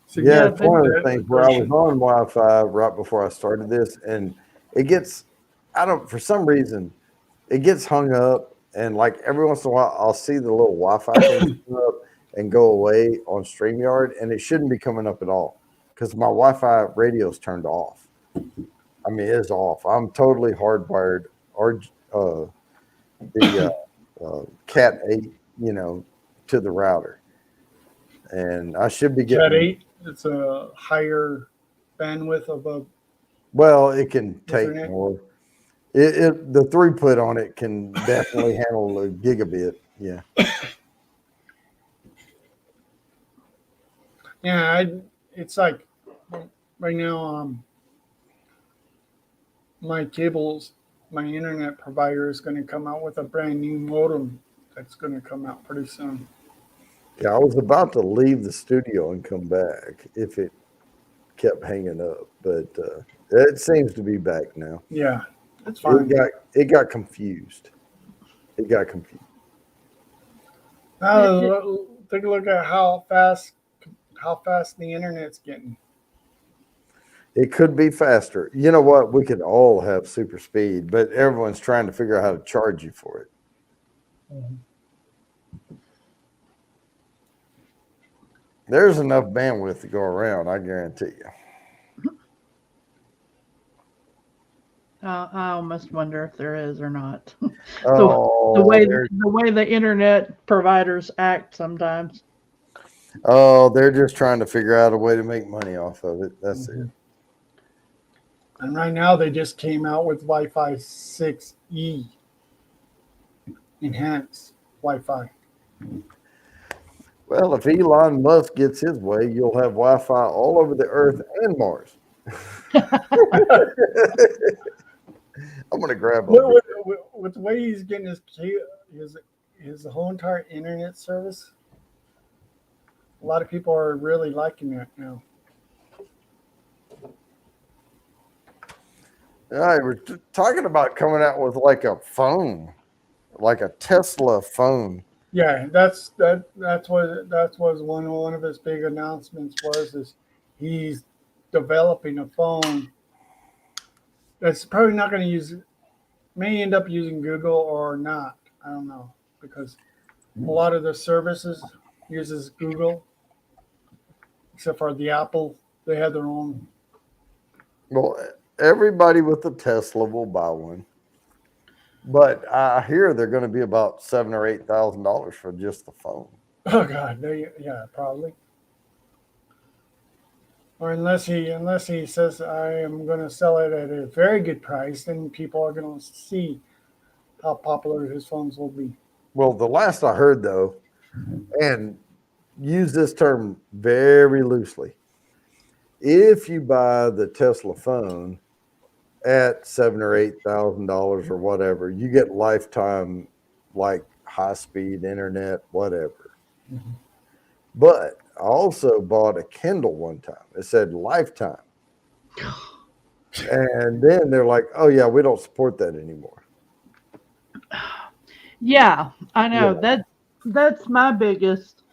Signal. Yeah, it's one of the that things where I was version. on Wi-Fi right before I started this, and it gets, for some reason, it gets hung up, and like every once in a while, I'll see the little Wi-Fi thing come up and go away on StreamYard, and it shouldn't be coming up at all because my Wi-Fi radio's turned off. I mean, it's off. I'm totally hardwired, the Cat 8, to the router, and I should be getting Cat 8. It's a higher bandwidth of a. Well, it can take Ethernet? more. The throughput on it can definitely handle a gigabit. Yeah. Yeah, it's like right now. My internet provider is going to come out with a brand new modem that's going to come out pretty soon. Yeah, I was about to leave the studio and come back if it kept hanging up, but it seems to be back now. Yeah, that's fine. It got confused. It got confused. Now take a look at how fast the internet's getting. It could be faster. You know what? We could all have super speed, but everyone's trying to figure out how to charge you for it. Mm-hmm. There's enough bandwidth to go around, I guarantee you. I almost wonder if there is or not. Oh, the way the internet providers act sometimes. Oh, they're just trying to figure out a way to make money off of it. That's it. And right now they just came out with Wi-Fi 6E, enhanced Wi-Fi. Well, if Elon Musk gets his way, you'll have Wi-Fi all over the Earth and Mars. I'm gonna grab With the way he's getting his whole entire internet service. A lot of people are really liking that now. We're talking about coming out with like a phone, like a Tesla phone. Yeah, that's what one of his big announcements is he's developing a phone that's probably not going to may end up using Google or not. I don't know, because a lot of the services uses Google, except for the Apple. They have their own. Well, everybody with a Tesla will buy one, but I hear they're going to be about $7,000 or $8,000 for just the phone. Oh God, yeah, probably. Or unless he says I am going to sell it at a very good price, then people are going to see how popular his phones will be. Well, the last I heard, though, and use this term very loosely, if you buy the Tesla phone at $7,000 or $8,000 or whatever, you get lifetime, like high-speed internet, whatever. Mm-hmm. But I also bought a Kindle one time. It said lifetime. And then they're like, oh yeah, we don't support that anymore. Yeah, I know. Yeah. That's my biggest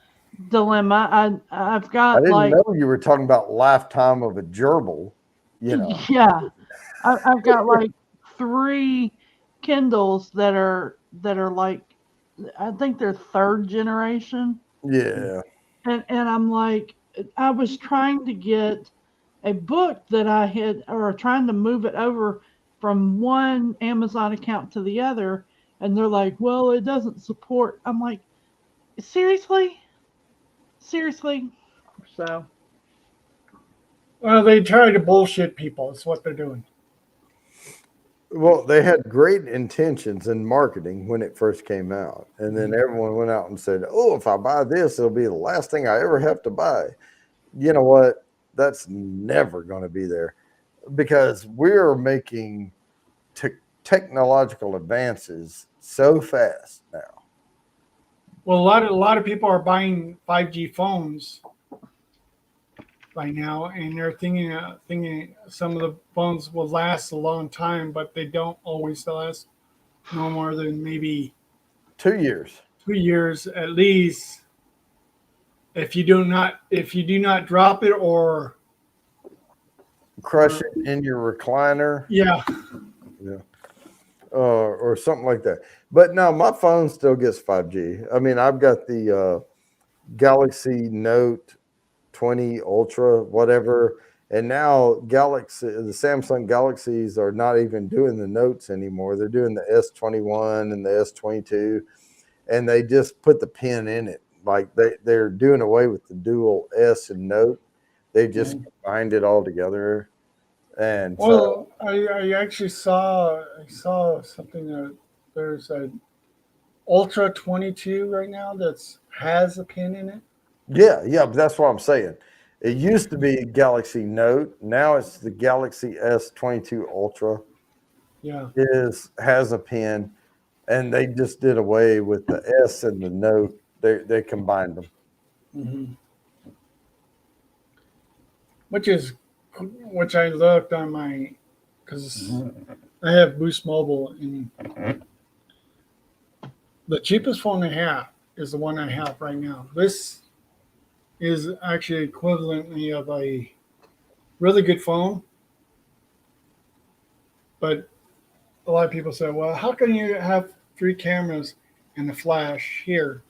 dilemma. I've I got didn't like know you were talking about lifetime of a gerbil, you know. yeah, I've got like three Kindles that are like I think they're third generation, Yeah. and I'm like I was trying to get a book that I had or trying to move it over from one Amazon account to the other, and they're like, well, it doesn't support. I'm like, seriously, seriously. So Well, they try to bullshit people. It's what they're doing. Well, they had great intentions in marketing when it first came out. And then everyone went out and said, oh, if I buy this, it'll be the last thing I ever have to buy. You know what? That's never going to be there because we're making technological advances so fast now. Well, a lot of people are buying 5G phones by now, and they're thinking some of the phones will last a long time, but they don't always last no more than maybe 2 years. 2 years at least. If you do not drop it or Crush it in your recliner. yeah, Yeah. Or something like that. But no, my phone still gets 5G. I mean, I've got the Galaxy Note 20 Ultra, whatever. And now the Samsung Galaxies are not even doing the Notes anymore. They're doing the S21 and the S22, and they just put the pin in it. Like they're doing away with the dual S and Note. They just combined it all together. And so, well, I actually saw something that there's a Ultra 22 right now that's has a pin in it. yeah, but that's what I'm saying. It used to be Galaxy Note. Now it's the Galaxy S22 Ultra Yeah. has a pin, and they just did away with the S and the Note. They combined them. Hmm. Which I looked on my because I have Boost Mobile, and the cheapest phone I have is the one I have right now. This is actually equivalently of a really good phone, but a lot of people say, "Well, how can you have three cameras and a flash here?"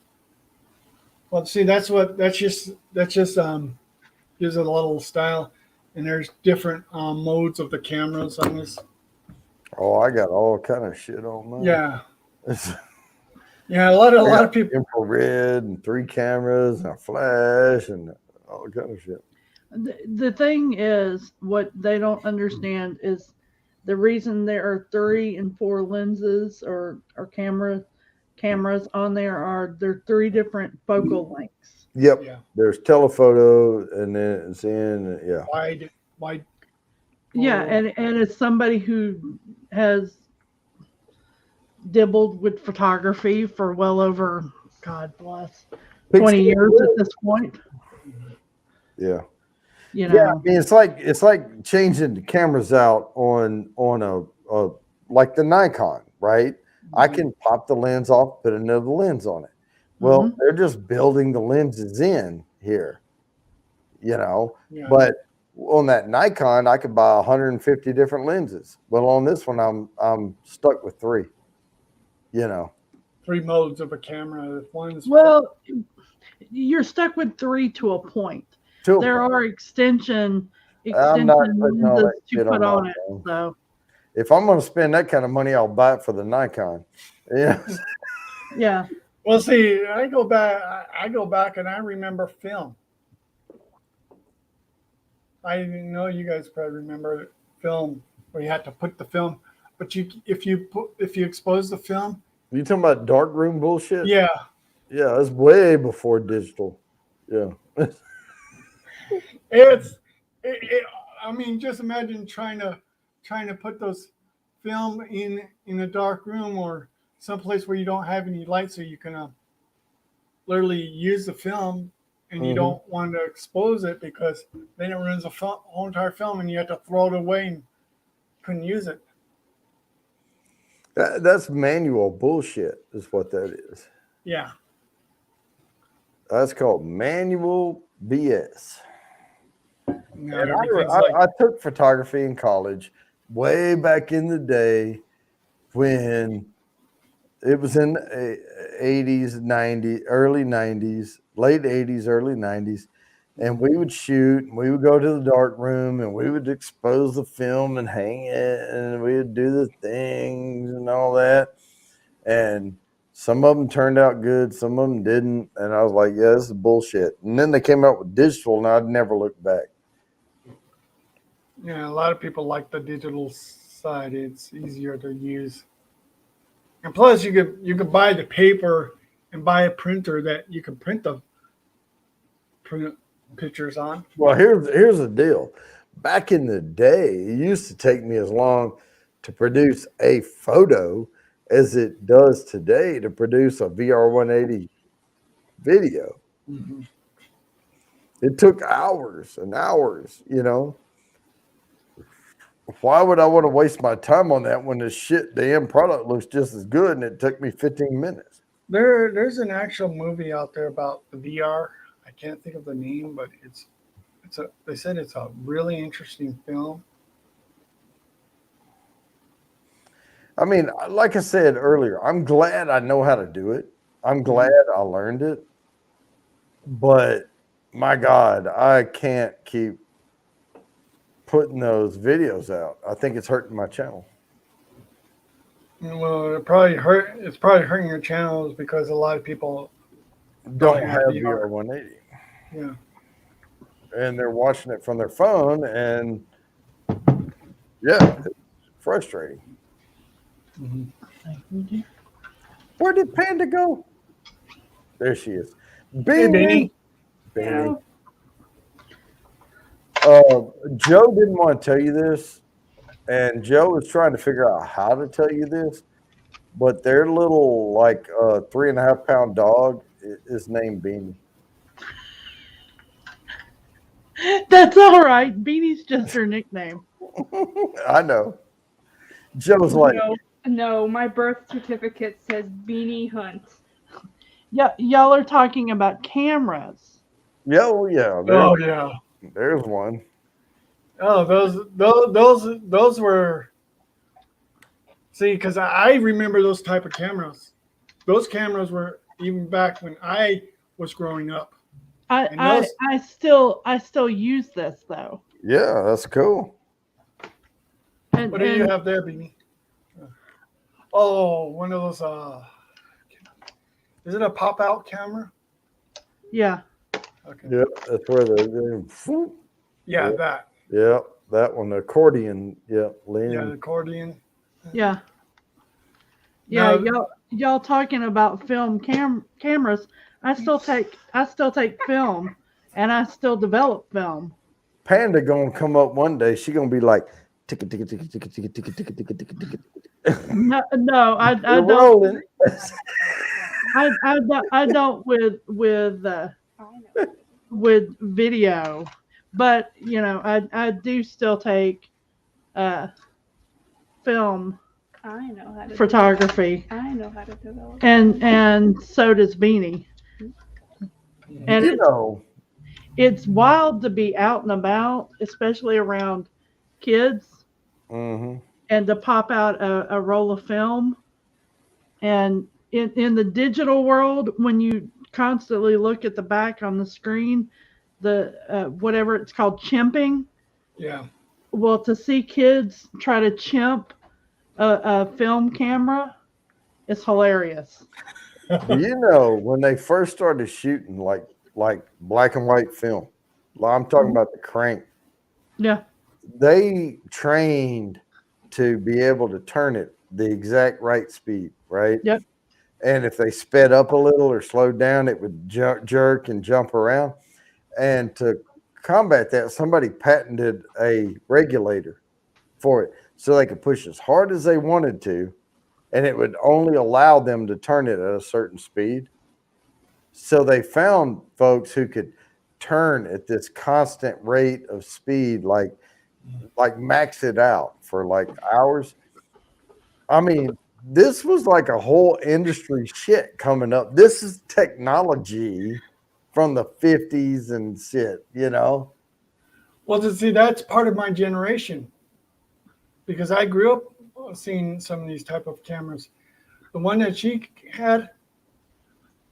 Well, see, that's just gives it a little style, and there's different modes of the cameras on this. Oh, I got all kind of shit on mine. Yeah, yeah. A lot of people. Infrared and 3 cameras and a flash and all kind of shit. the thing is, what they don't understand is the reason there are 3 and 4 lenses or cameras on there are they're 3 different focal lengths. Yep. Yeah, There's telephoto, and then it's in. Yeah. wide. Yeah, Oh, and as somebody who has dibbled with photography for well over, God bless, 20 years at this point, Yeah. you Yeah, I know. mean, it's like changing the cameras out on a like the Nikon, right? I can pop the lens off, put another lens on it. Well, Mhm. they're just building the lenses in here, you know. yeah. But on that Nikon, I could buy 150 different lenses. Well, on this one, I'm stuck with 3, you know. 3 modes of a camera. One's Well, you're stuck with 3 to a point. Two There points. are extension I'm not extension putting all lenses that to shit put on on my it. phone. So If I'm going to spend that kind of money, I'll buy it for the Nikon. Yeah. yeah. Well, see, I go back, and I remember film. I know you guys probably remember film where you had to put the film, but if you expose the film, You talking about darkroom bullshit? yeah, Yeah, that's way before digital. Yeah. it's it, I mean, just imagine trying to put those film in a dark room or someplace where you don't have any light, so you can literally use the film, and you Mhm. don't want to expose it because then it ruins the whole entire film, and you have to throw it away and couldn't use it. That's manual bullshit, is what that is. Yeah. That's called manual BS. Now And everything's I took photography in college way back in the day when it was in the 80s, 90s, early 90s, late 80s, early 90s. And we would shoot, and we would go to the dark room, and we would expose the film and hang it, and we would do the things and all that. And some of them turned out good, some of them didn't. And I was like, yeah, this is bullshit. And then they came out with digital, and I'd never looked back. Yeah, a lot of people like the digital side. It's easier to use. And plus you could buy the paper and buy a printer that you can print the pictures on. Well, here's the deal. Back in the day, it used to take me as long to produce a photo as it does today to produce a VR 180 video. Mm-hmm. It took hours and hours, you know. Why would I want to waste my time on that when the end product looks just as good and it took me 15 minutes? There's an actual movie out there about the VR. I can't think of the name, but they said it's a really interesting film. I mean, like I said earlier, I'm glad I know how to do it. I'm glad I learned it. But my God, I can't keep putting those videos out. I think it's hurting my channel. Well, it's probably hurting your channels because a lot of people Don't have have VR. VR 180. Yeah. And they're watching it from their phone, and yeah, it's frustrating. Mm-hmm. Where did Panda go? There she is. Hey, Beanie. Beanie. Joe didn't want to tell you this, and Joe is trying to figure out how to tell you this, but their little, like, 3.5 pound dog is named Beanie. That's all right. Beanie's just her nickname. I know. Joe's like, No, my birth certificate says Beanie Hunt. Yeah, y'all are talking about cameras. yeah, oh, yeah. Oh yeah. There's one. Oh, those were. See, because I remember those type of cameras. Those cameras were even back when I was growing up. I still use this though. Yeah, that's cool. And, What do you have there, Beanie? Oh, one of those. Is it a pop-out camera? Yeah. Okay. Yep, that's where the Yeah, Yeah. that. yep, that one, the accordion. Yep, Yeah, lean. the accordion. Yeah. Yeah, No. y'all talking about film cameras. I still take film and I still develop film. Panda gonna come up one day. She gonna be like, ticket, ticket, ticket, ticket, ticket, ticket, ticket, ticket, ticket, ticket. No, I We're don't. rolling. I don't with video, but you know I do still take film I know how to photography, I know how to develop. and so does Beanie. And You know, it's wild to be out and about, especially around kids, mhm. and to pop out a roll of film. And in the digital world, when you constantly look at the back on the screen, the whatever it's called, chimping. Yeah. Well, to see kids try to chimp a film camera is hilarious. You know, when they first started shooting like black and white film, I'm talking about the crank. Yeah. They trained to be able to turn it the exact right speed, right? Yep. And if they sped up a little or slowed down, it would jerk and jump around. And to combat that, somebody patented a regulator for it so they could push as hard as they wanted to, and it would only allow them to turn it at a certain speed. So they found folks who could turn at this constant rate of speed, like like max it out for like hours. I mean, this was like a whole industry shit coming up. This is technology from the 50s and shit, you know? Well, to see, that's part of my generation because I grew up seeing some of these type of cameras. The one that she had,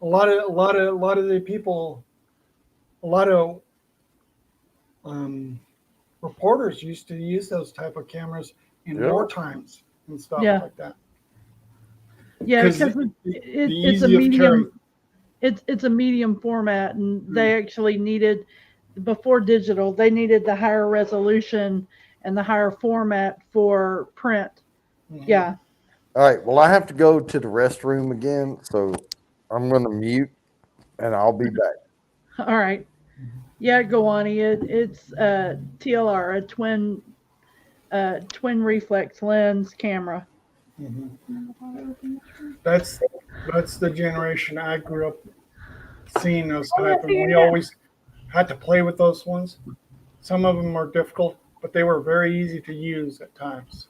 a lot of the people, a lot of reporters used to use those type of cameras in Yeah. war times and stuff Yeah. like that. Yeah, 'Cause because the it's a easy of carry. medium. It's a medium format, and they actually needed before digital. They needed the higher resolution and the higher format for print. Mhm. Yeah. All right. Well, I have to go to the restroom again. So I'm going to mute and I'll be back. All right. Yeah, go on. It's TLR, a twin reflex lens camera. That's the generation I grew up seeing those Oh, yeah, type, and we yeah. always had to play with those ones. Some of them were difficult, but they were very easy to use at times.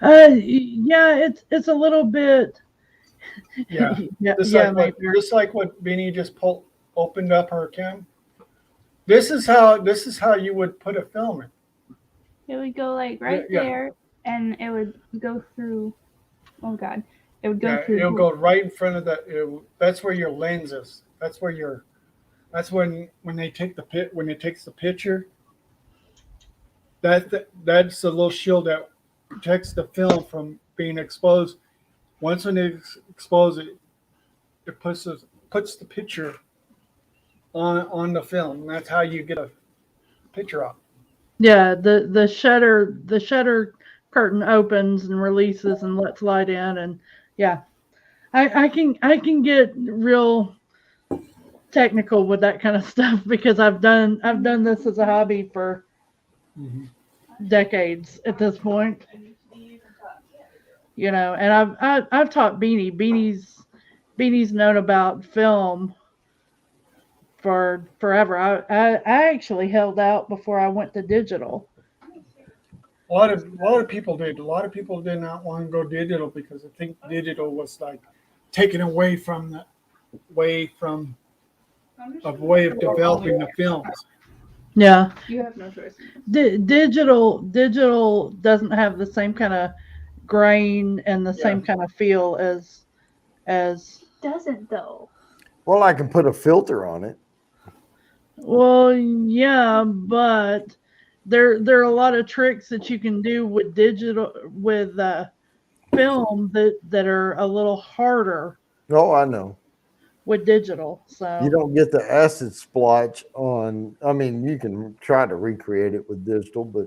Yeah, it's a little bit. Yeah, yeah, just yeah, like what Nightmare. just like what Beanie just opened up her cam. This is how you would put a film in. It would go like right Yeah. there, and it would go through. Oh God, it would go Yeah, through. it'll go right in front of that's where your lens is. That's where that's when they take when it takes the picture. That's the little shield that protects the film from being exposed. Once when they expose it, it puts the picture on the film. And that's how you get a picture out. Yeah, the shutter curtain opens and releases and lets light in, and yeah, I can get real technical with that kind of stuff because I've done this as a hobby for decades at this point. You know, and I've taught Beanie's known about film for forever. I actually held out before I went to digital. A lot of people did. A lot of people did not want to go digital because I think digital was like taken away from the way of developing the films. Yeah, You have no choice. digital doesn't have the same kind of grain and the same kind of feel as Doesn't though. Well, I can put a filter on it. well, yeah, but there are a lot of tricks that you can do with digital with film that are a little harder Oh, I know. with digital. So You don't get the acid splotch on. I mean, you can try to recreate it with digital, but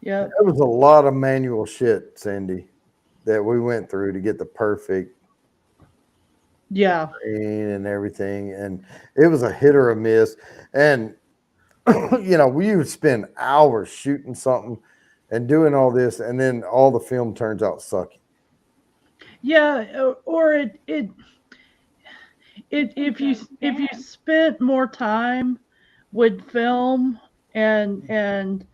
yeah, there was a lot of manual shit, Cindy, that we went through to get the perfect yeah, grain and everything. And it was a hit or a miss. And, we would spend hours shooting something and doing all this, and then all the film turns out sucky. yeah, or it if you spent more time with film and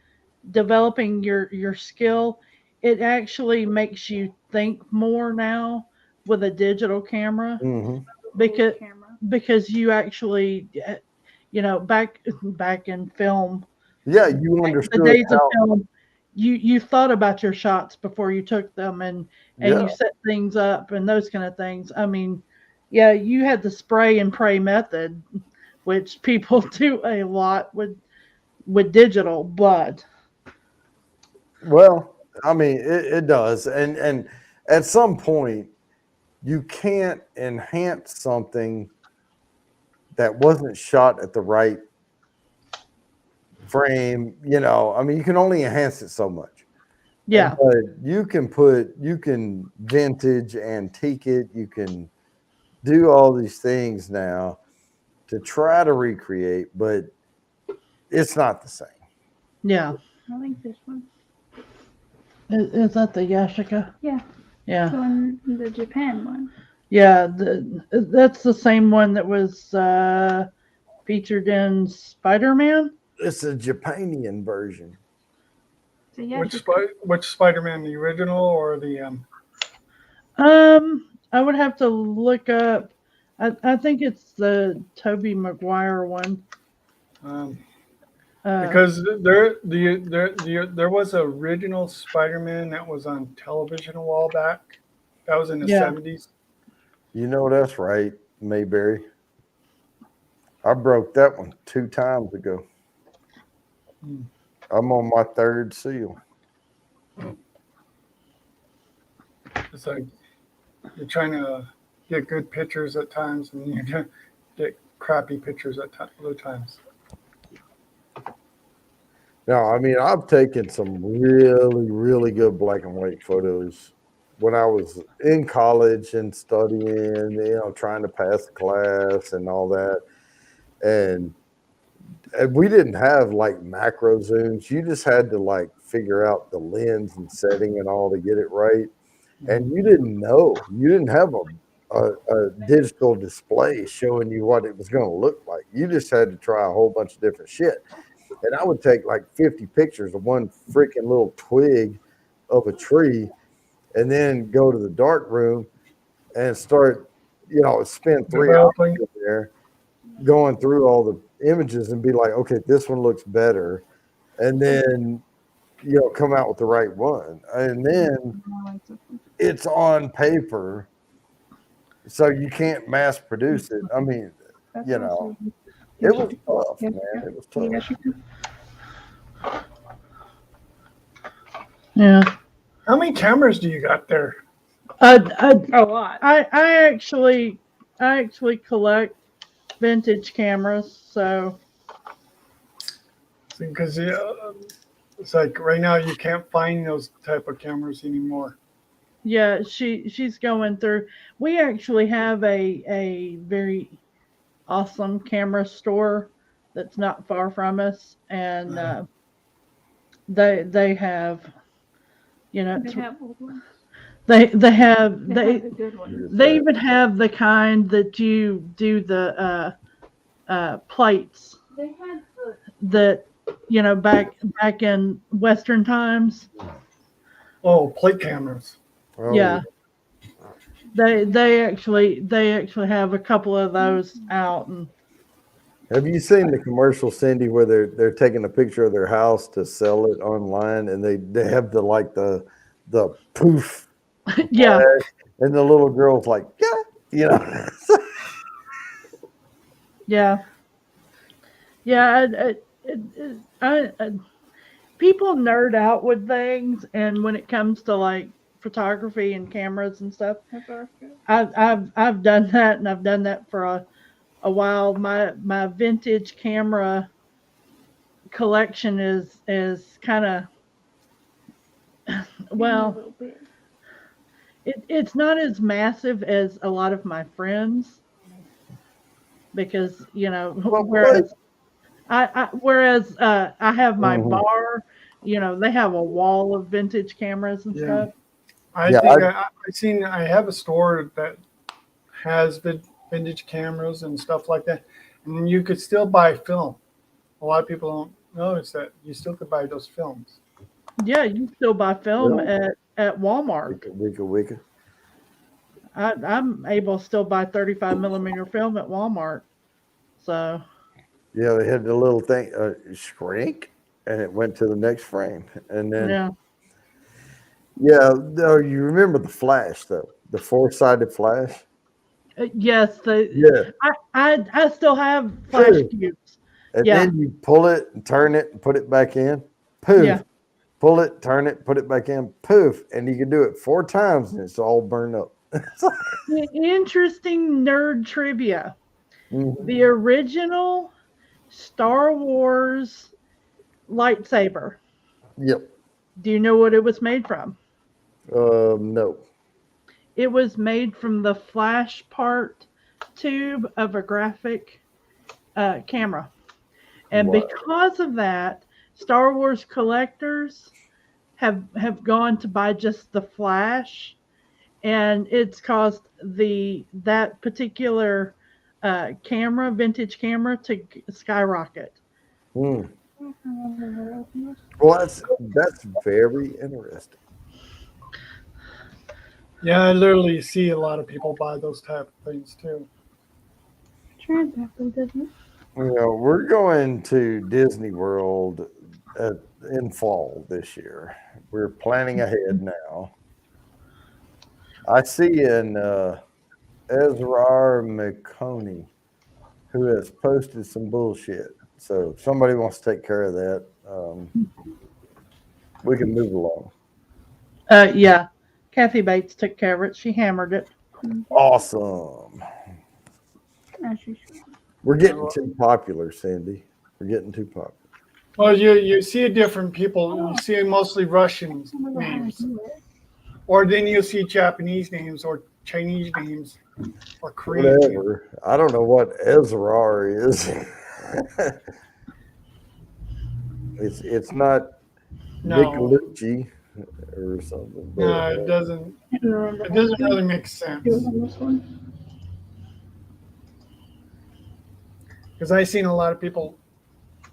developing your skill, it actually makes you think more now with a digital camera Mm-hmm. because Camera. you actually back in film, Yeah, you the understood days of how. film, you thought about your shots before you took them, and Yeah. you set things up and those kind of things. I mean, yeah, you had the spray and pray method, which people do a lot with digital, but Well, I mean, it does, and at some point, you can't enhance something that wasn't shot at the right frame. I mean, you can only enhance it so much. yeah, But you can vintage, antique it. You can do all these things now to try to recreate, but it's not the same. yeah. I like this one. Is that the Yashica? Yeah. Yeah. The one, the Japan one. Yeah, that's the same one that was featured in Spider-Man. It's a Japanian version. So yeah, Which Spider-Man, the original or the I would have to look up. I think it's the Tobey Maguire one. um, Uh, because there was an original Spider-Man that was on television a while back. That was in the Yeah. 70s. You know that's right, Mayberry. I broke that one 2 times ago. Hmm. I'm on my 3rd seal. It's like you're trying to get good pictures at times, and you get crappy pictures at other times. No, I mean I've taken some really, really good black and white photos when I was in college and studying, trying to pass the class and all that. And we didn't have like macro zooms. You just had to like figure out the lens and setting and all to get it right. And you didn't know. You didn't have a digital display showing you what it was going to look like. You just had to try a whole bunch of different shit. And I would take like 50 pictures of one freaking little twig of a tree and then go to the dark room and start, spend 3 hours Developing. there going through all the images and be like, okay, this one looks better. And then, come out with the right one. And then it's on paper. So you can't mass produce it. I mean, it was tough, man. It was tough. yeah. How many cameras do you got there? A lot. I actually collect vintage cameras, so Because it's like right now you can't find those type of cameras anymore. yeah, she's going through. We actually have a very awesome camera store that's not far from us, and they have, They have old ones. they They have have the good ones. they even have the kind that you do the plates They had that back in Western times. Oh, plate cameras. Oh, Yeah. They actually have a couple of those out, and Have you seen the commercial, Cindy, where they're taking a picture of their house to sell it online, and they have the poof, yeah, and the little girl's like, yeah. yeah. People nerd out with things, and when it comes to like photography and cameras and stuff, I've done that, and I've done that for a while. My vintage camera collection is kind of well, it's not as massive as a lot of my friends because whereas I have my Mhm. bar, they have a wall of vintage cameras and Yeah. stuff. I have a store that has vintage cameras and stuff like that, and you could still buy film. A lot of people don't notice that you still could buy those films. Yeah, you still buy film Really? at Walmart. Wicca. I'm able to still buy 35 millimeter film at Walmart. So Yeah, they had the little thing shrink, and it went to the next frame, and then no, you remember the flash though, the 4-sided flash. Yes, Yeah, I still have flash True. cubes. and Yeah. then you pull it and turn it and put it back in. Poof. Yeah. Pull it, turn it, put it back in. Poof, and you can do it 4 times, and it's all burned up. Interesting nerd trivia. Mhm. The original Star Wars lightsaber. Yep. Do you know what it was made from? No. It was made from the flash part tube of a graphic camera. And Wow. because of that, Star Wars collectors have gone to buy just the flash, and it's caused that particular camera, vintage camera, to skyrocket. Hmm. Well, that's very interesting. Yeah, I literally see a lot of people buy those type of things too. Transapple doesn't. We're going to Disney World in fall this year. We're planning ahead now. I see in Ezra McConey who has posted some bullshit. So if somebody wants to take care of that, we can move along. Yeah, Kathy Bates took care of it. She hammered it. Awesome. As you should. We're getting too popular, Sandy. We're getting too popular. Well, you see different people. You see mostly Russian names, or then you see Japanese names or Chinese names or Korean. Whatever. I don't know what Ezra is. it's not No, Nicolucci or something. but, no, it doesn't. It doesn't really make sense. Because I've seen a lot of people,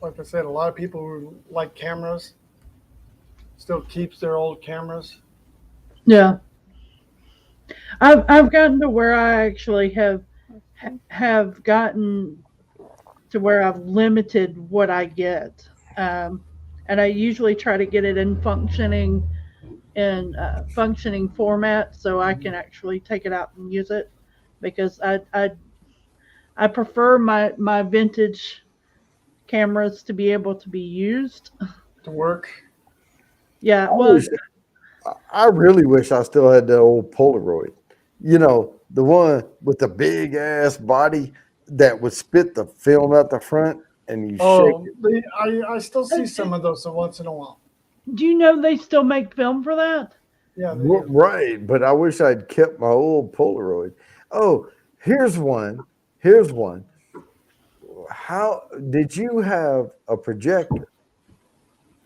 like I said, a lot of people who like cameras still keeps their old cameras. Yeah. I've gotten to where I actually have gotten to where I've limited what I get, and I usually try to get it in functioning format so I can actually take it out and use it, because I prefer my vintage cameras to be able to be used. To work. Yeah, well, I really wish I still had the old Polaroid. The one with the big ass body that would spit the film out the front and you shake it. I still see some of those once in a while. do you know they still make film for that? Yeah, they do. Right, but I wish I'd kept my old Polaroid. Oh, here's one. Here's one. How did you have a projector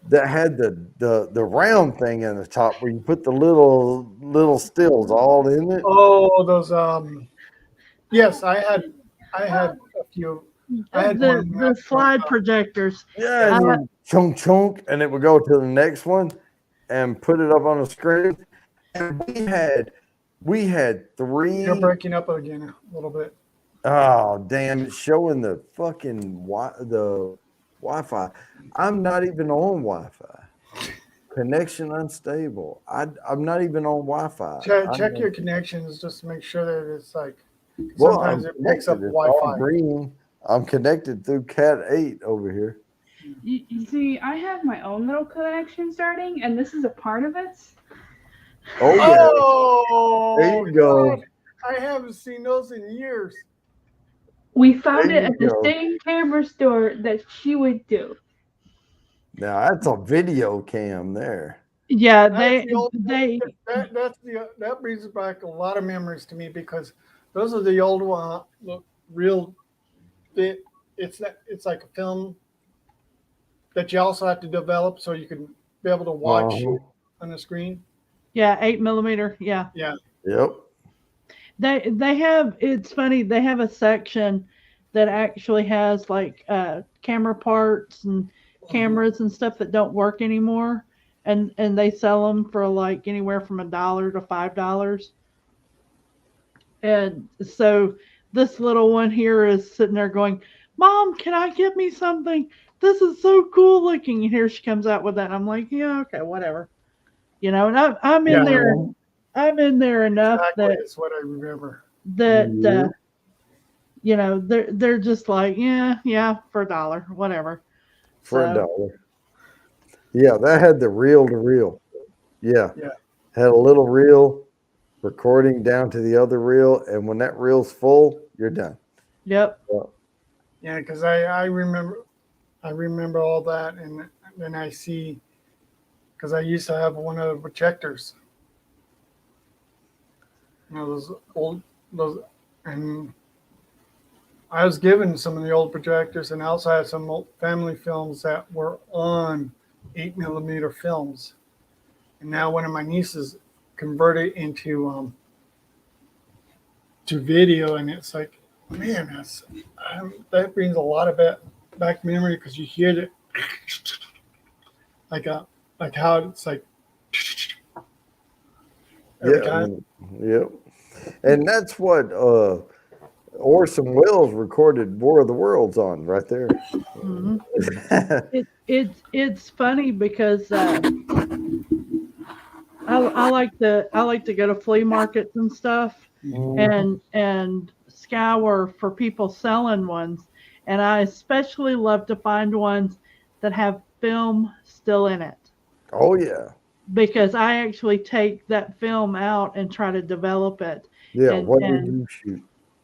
that had the round thing in the top where you put the little stills all in it? Oh, those yes, I had a few. I had one The slide projectors. Yeah, and you chunk chunk, and it would go to the next one and put it up on the screen. And we had 3. You're breaking up again a little bit. Oh damn! It's showing the fucking the Wi-Fi. I'm not even on Wi-Fi. Connection unstable. I'm not even on Wi-Fi. Check your connections just to make sure that it's like. Well, Sometimes it picks up connected. It's all Wi-Fi. green. I'm connected through Cat 8 over here. You see, I have my own little collection starting, and this is a part of it. Oh yeah. Oh, There you go. God. I haven't seen those in years. We found There it you at the go. same camera store that she would do. Now that's a video cam there. Yeah, That's the old- they That brings back a lot of memories to me because those are the old one, real. It's like a film that you also have to develop so you can be able to watch on the screen. yeah, 8mm. Yeah. Yep. They have, it's funny, they have a section that actually has like camera parts and cameras and stuff that don't work anymore, and they sell them for like anywhere from $1 to $5. And so this little one here is sitting there going, "Mom, can I get me something? This is so cool looking." And here she comes out with that. And I'm like, yeah, okay, whatever. And I'm in Yeah. there. I'm in there enough Exactly, that's what I remember. that Yeah. they're just like, yeah, for $1, whatever. For So- $1. Yeah, that had the reel to reel. Yeah. Yeah. Had a little reel recording down to the other reel, and when that reel's full, you're done. Yep. Yeah, because I remember all that, and then I see because I used to have one of the projectors. Those, and I was given some of the old projectors, and I also had some old family films that were on 8mm films. And now one of my nieces converted into to video, and it's like Man, that brings a lot of back memory because you hear it like how it's like every time. Yep. And that's what Orson Welles recorded War of the Worlds on right there. Mhm. It's funny because I like to go to flea markets and stuff and scour for people selling ones, and I especially love to find ones that have film still in it Oh yeah. because I actually take that film out and try to develop it. Yeah. and What did and you shoot?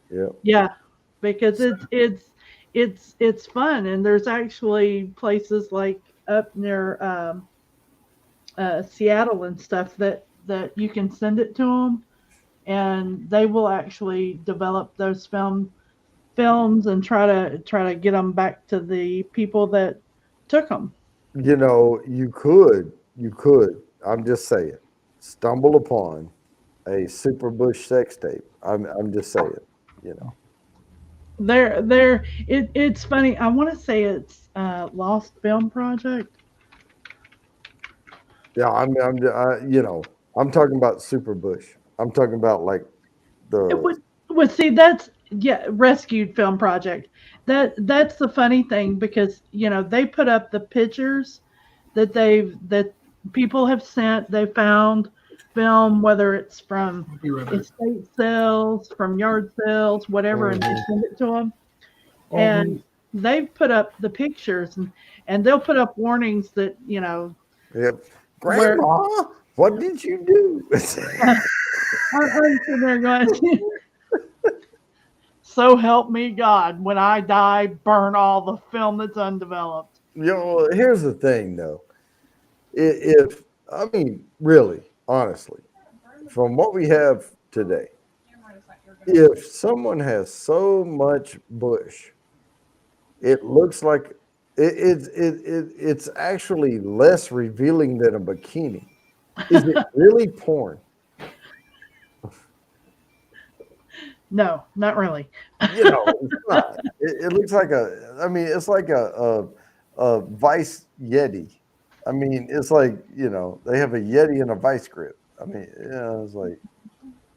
Yeah. yeah, because it's fun, and there's actually places like up near Seattle and stuff that you can send it to them, and they will actually develop those films and try to get them back to the people that took them. You know, you could, I'm just saying, stumble upon a Super Bush sex tape. I'm just saying, you know. It's funny. I want to say it's Lost Film Project. Yeah, you know, I'm talking about Super Bush. I'm talking about like It the, would see that's yeah, Rescued Film Project. That's the funny thing because they put up the pictures that people have sent. They found film, whether it's from I'll be right back. estate sales, from yard sales, whatever, and they send it to them. And they've put up the pictures, and they'll put up warnings that yep. where Grandma, what did you do? I'm sitting there going, so help me God, when I die, burn all the film that's undeveloped. You know, here's the thing though. If I mean, really, honestly, from what we have today, if someone has so much bush, it looks like it's actually less revealing than a bikini. Is it really porn? No, not really. You know, it's not. It looks like I mean, it's like a Vice Yeti. I mean, it's like, they have a Yeti and a Vice grip. I mean, it's like,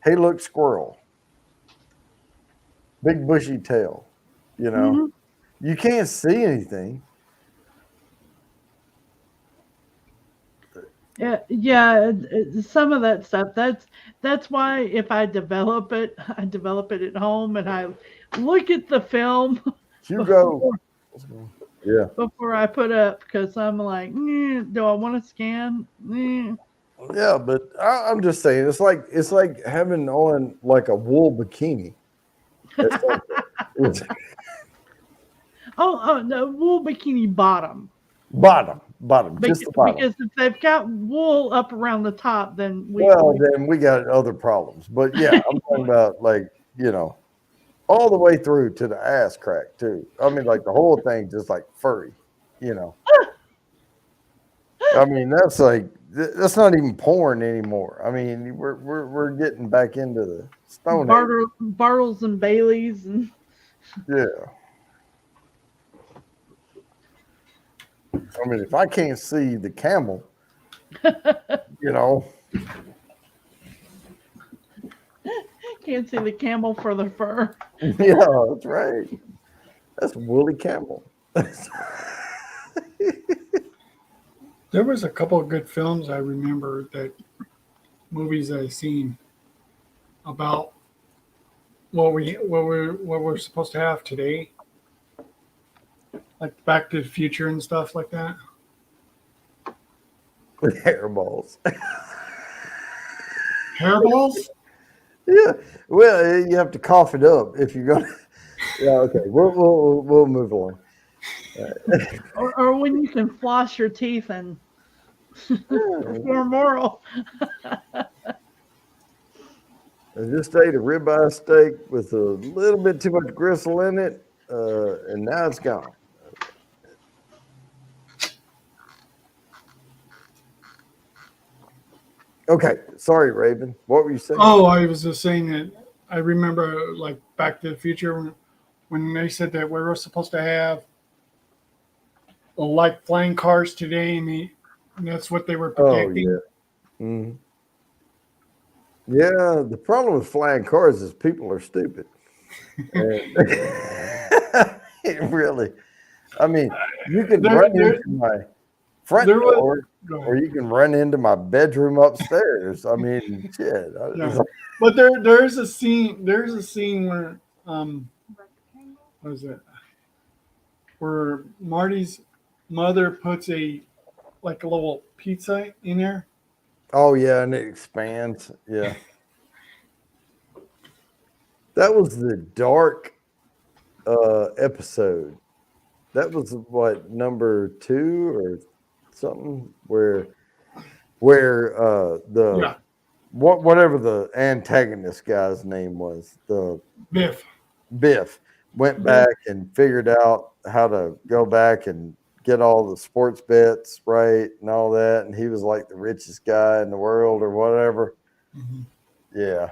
hey, look, squirrel, big bushy tail. You know, Mhm. you can't see anything. Yeah, some of that stuff. That's why if I develop it, I develop it at home, and I look at the film Hugo. before Yeah. before I put up because I'm like, do I want to scan? Yeah, but I'm just saying, it's like having on like a wool bikini. It's like, it's Oh, no, wool bikini bottom. bottom, just the bottom. Because if they've got wool up around the top, then Well, then we got other problems. But yeah, I'm talking about like, all the way through to the ass crack too. I mean, like the whole thing just like furry, I mean, that's like that's not even porn anymore. I mean, we're getting back into the Stone Age. Bartles and Baileys and Yeah. I mean, if I can't see the camel, can't see the camel for the fur. yeah, that's right. That's woolly camel. There was a couple of good films I remember movies I've seen about what we're supposed to have today, like Back to the Future and stuff like that. With hairballs. Hairballs? Yeah. Well, you have to cough it up if you're gonna. Yeah. Okay. We'll move on. Or when you can floss your teeth and perform oral. I just ate a ribeye steak with a little bit too much gristle in it, and now it's gone. Okay, sorry, Raven. What were you saying? Oh, I was just saying that I remember like Back to the Future when they said that we were supposed to have like flying cars today, and that's what they were Oh predicting. yeah. Mhm. Yeah, the problem with flying cars is people are stupid. And it really, I mean, you can There, run there, into my front there was. door Go or ahead. you can run into my bedroom upstairs. I mean, shit. Yeah, but there's a scene. There's a scene where what is it? Where Marty's mother puts like a little pizza in there. Oh yeah, and it expands. Yeah. That was the dark episode. That was what, number 2 or something, where the Yeah, whatever the antagonist guy's name was, the Biff. Biff went back and figured out how to go back and get all the sports bets right and all that, and he was like the richest guy in the world or whatever. hmm Yeah.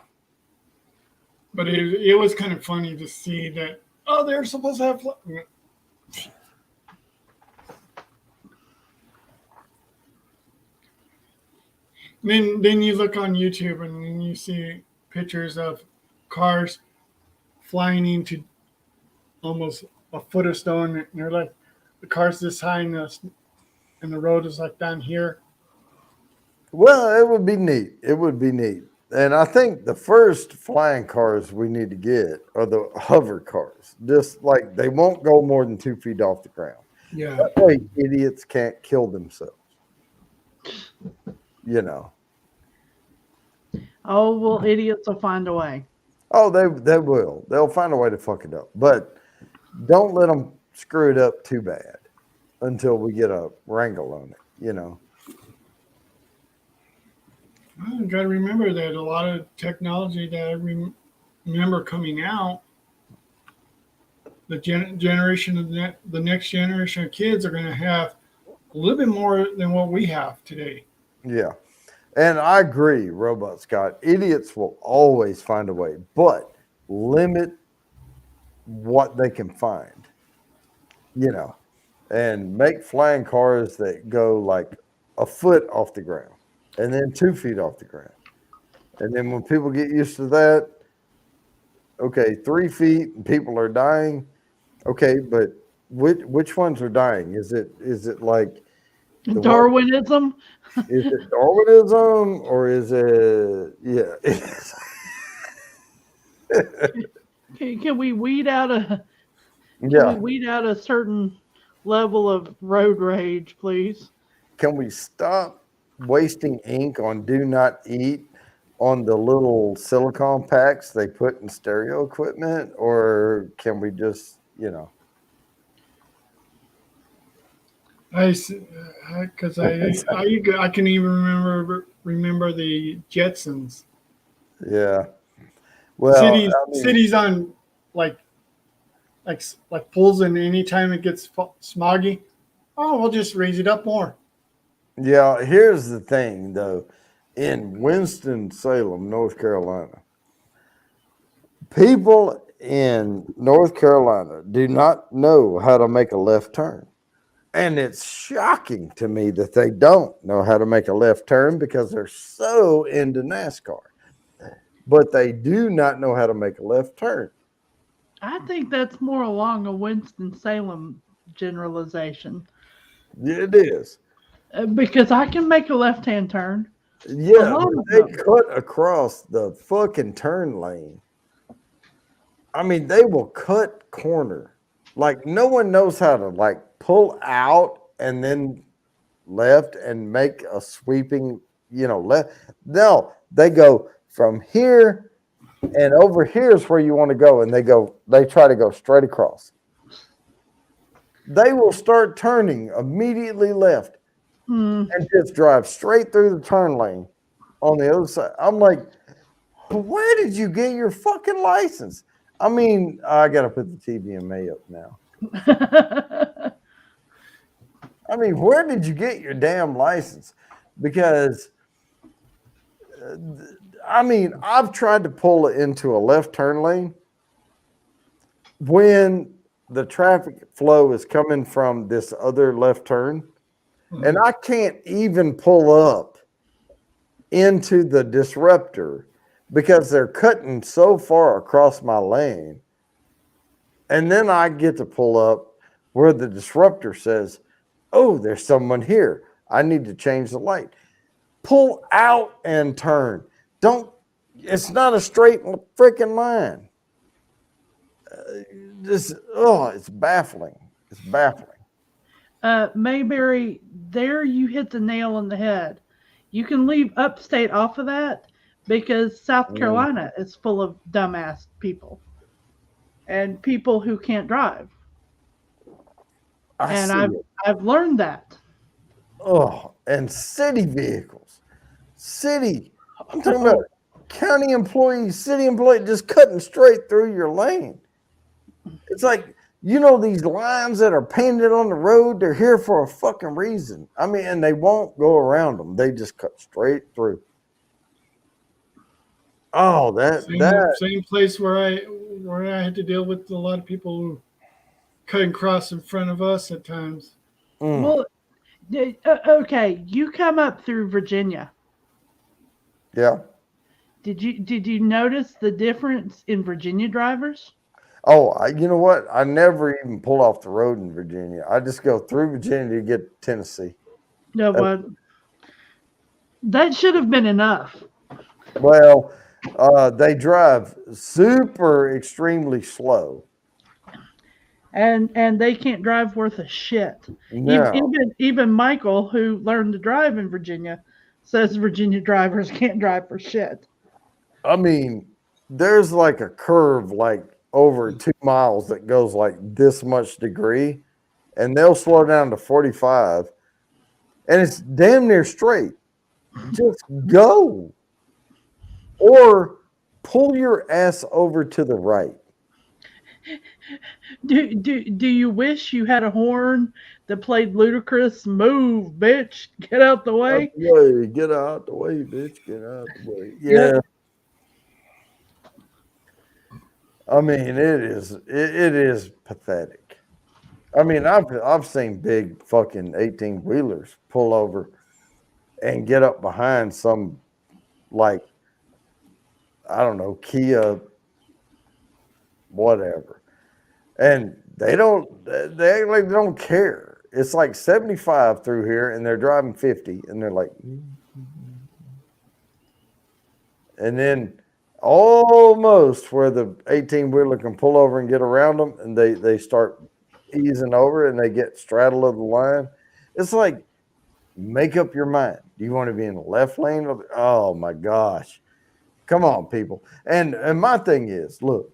But it was kind of funny to see that. Oh, they're supposed to have. Then you look on YouTube and then you see pictures of cars flying into almost a foot of stone. And they're like the car's this high and the road is like down here. Well, it would be neat. It would be neat. And I think the first flying cars we need to get are the hover cars. Just like they won't go more than 2 feet off the ground. Yeah. That way idiots can't kill themselves. You know. Oh, well, idiots will find a way. Oh, they will. They'll find a way to fuck it up. But don't let them screw it up too bad until we get a wrangle on it, you know. Well, you got to remember that a lot of technology that I remember coming out, the generation of the next generation of kids are going to have a little bit more than what we have today. Yeah. And I agree, Robot Scott. Idiots will always find a way, but limit what they can find, you know, and make flying cars that go like a foot off the ground and then 2 feet off the ground. And then when people get used to that, okay, 3 feet and people are dying. Okay, but which ones are dying? Is it like the one, Darwinism? is it Darwinism or is it Can we weed out yeah? a certain level of road rage, please? Can we stop wasting ink on do not eat on the little silicone packs they put in stereo equipment, or can we just, you know? Because I can even remember the Jetsons. Yeah. Well, cities on like pools, and anytime it gets smoggy, oh, we'll just raise it up more. yeah. Here's the thing, though. In Winston-Salem, North Carolina, people in North Carolina do not know how to make a left turn. And it's shocking to me that they don't know how to make a left turn because they're so into NASCAR. But they do not know how to make a left turn. I think that's more along a Winston-Salem generalization. It is. Because I can make a left-hand turn. Yeah, lot but of they them. cut across the fucking turn lane. I mean, they will cut corner. Like, no one knows how to, like, pull out and then left and make a sweeping, you know, left. No, they go from here and over here is where you want to go. And they try to go straight across. They will start turning immediately left and just drive straight through the turn lane on the other side. I'm like, where did you get your fucking license? I mean, I got to put the TVMA up now. I mean, where did you get your damn license? Because I mean, I've tried to pull it into a left turn lane when the traffic flow is coming from this other left turn, and I can't even pull up into the disruptor because they're cutting so far across my lane. And then I get to pull up where the disruptor says, oh, there's someone here. I need to change the light. Pull out and turn. It's not a straight freaking line. It's baffling. It's baffling. Mayberry, there you hit the nail on the head. You can leave upstate off of that because South Carolina is full of dumbass people and people who can't drive. I've learned that. Oh, and city vehicles. I'm talking about county employees, city employees just cutting straight through your lane. It's like, these lines that are painted on the road, they're here for a fucking reason. I mean, and they won't go around them. They just cut straight through. Oh, same place where I had to deal with a lot of people who couldn't cross in front of us at times. Well, okay, you come up through Virginia. Yeah. Did you notice the difference in Virginia drivers? Oh, you know what? I never even pull off the road in Virginia. I just go through Virginia to get to Tennessee. No, but that should have been enough. Well, they drive super extremely slow. And they can't drive worth a shit. No. Even Michael, who learned to drive in Virginia, says Virginia drivers can't drive for shit. I mean, there's like a curve like over 2 miles that goes like this much degree, and they'll slow down to 45, and it's damn near straight. Just go. Or pull your ass over to the right. Do you wish you had a horn that played Ludacris? Move, bitch, get out the way. Get out the way, bitch. Get out the way. Yeah. I mean, it is pathetic. I mean, I've seen big fucking 18-wheelers pull over and get up behind some, like, I don't know, Kia, whatever. And they act like they don't care. It's like 75 through here and they're driving 50 and they're like, and then almost where the 18-wheeler can pull over and get around them, and they start easing over and they get straddle of the line. It's like, make up your mind. Do you want to be in the left lane? Oh my gosh. Come on, people. And my thing is, look,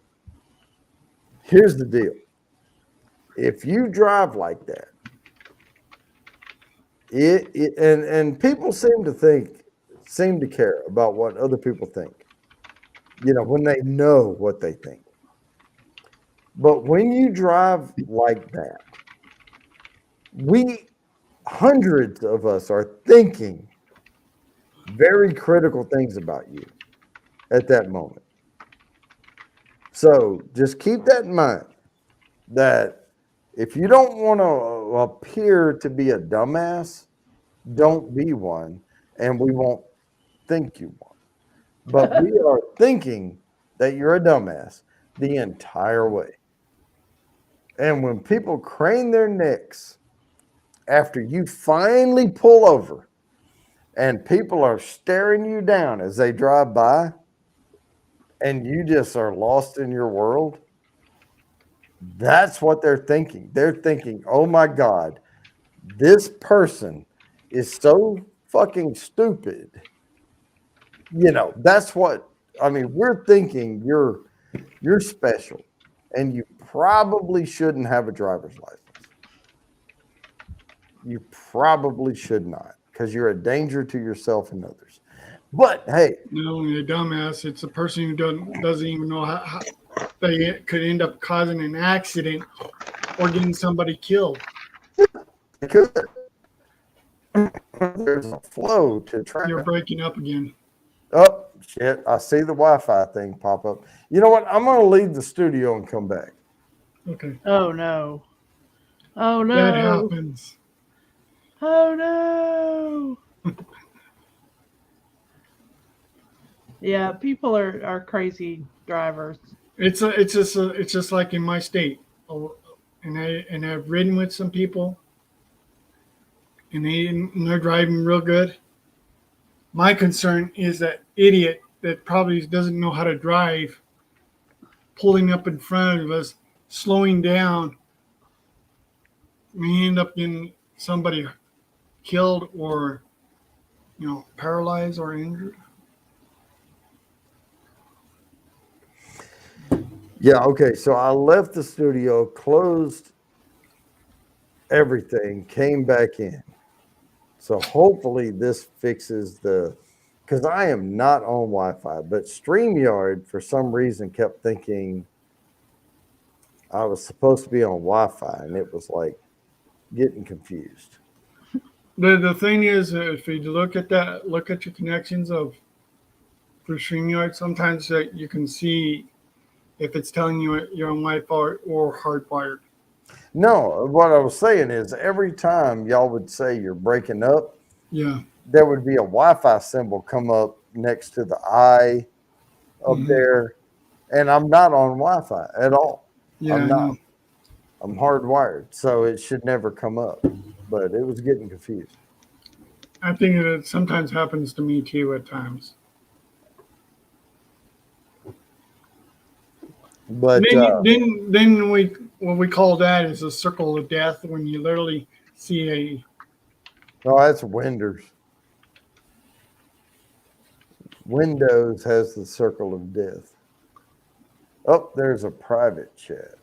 here's the deal. If you drive like that, and people seem to care about what other people think. When they know what they think. But when you drive like that, hundreds of us are thinking very critical things about you at that moment. So just keep that in mind, that if you don't want to appear to be a dumbass, don't be one, and we won't think you one. But we are thinking that you're a dumbass the entire way. And when people crane their necks after you finally pull over and people are staring you down as they drive by and you just are lost in your world, that's what they're thinking. They're thinking, oh my God, this person is so fucking stupid. That's what, we're thinking you're special and you probably shouldn't have a driver's license. You probably should not, because you're a danger to yourself and others. But hey, not only a dumbass, it's a person who doesn't even know how they could end up causing an accident or getting somebody killed. Because there's a flow to traffic. You're breaking up again. Oh, shit. I see the Wi-Fi thing pop up. You know what? I'm going to leave the studio and come back. Okay. Oh no. Oh That no. happens. Oh no. Yeah, people are crazy drivers. It's just like in my state. Oh, and I've ridden with some people and they're driving real good. My concern is that idiot that probably doesn't know how to drive pulling up in front of us, slowing down, may end up getting somebody killed or paralyzed or injured. Yeah, okay. So I left the studio, closed everything, came back in. So hopefully this fixes because I am not on Wi-Fi, but StreamYard for some reason kept thinking I was supposed to be on Wi-Fi, and it was like getting confused. The thing is, if you look at your connections of for StreamYard, sometimes you can see if it's telling you you're on Wi-Fi or hardwired. No, what I was saying is every time y'all would say you're breaking up, Yeah. there would be a Wi-Fi symbol come up next to the eye up there, and I'm not on Wi-Fi at all. Yeah, I'm I not. know. I'm hardwired, so it should never come up. But it was getting confused. I think it sometimes happens to me too at times. But Then what we call that is a circle of death when you literally see oh, that's Windows. Windows has the circle of death. Oh, there's a private chat.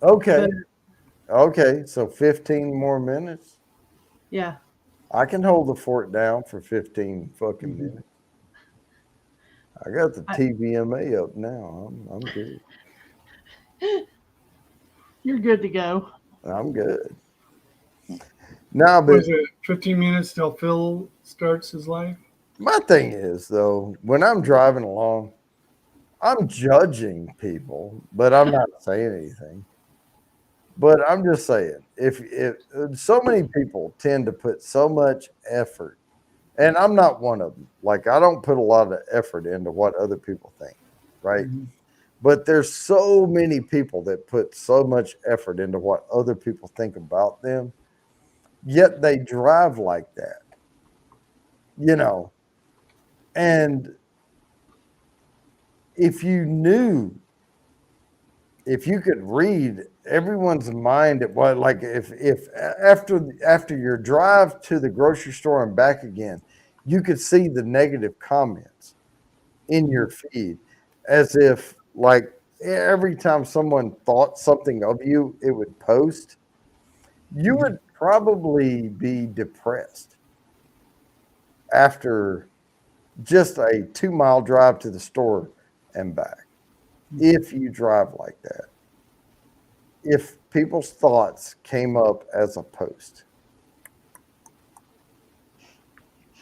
Okay. Okay, so 15 more minutes. Yeah. I can hold the fort down for 15 fucking minutes. I got the TVMA up now. I'm good. You're good to go. I'm good. Now, what but is it, 15 minutes till Phil starts his life? my thing is though, when I'm driving along, I'm judging people, but I'm not saying anything. But I'm just saying, if so many people tend to put so much effort, and I'm not one of them. Like I don't put a lot of effort into what other people think, right? But there's so many people that put so much effort into what other people think about them, yet they drive like that, And if you could read everyone's mind at what, like if after your drive to the grocery store and back again, you could see the negative comments in your feed as if like every time someone thought something of you, it would post, you would probably be depressed after just a 2-mile drive to the store and back. If you drive like that, if people's thoughts came up as a post,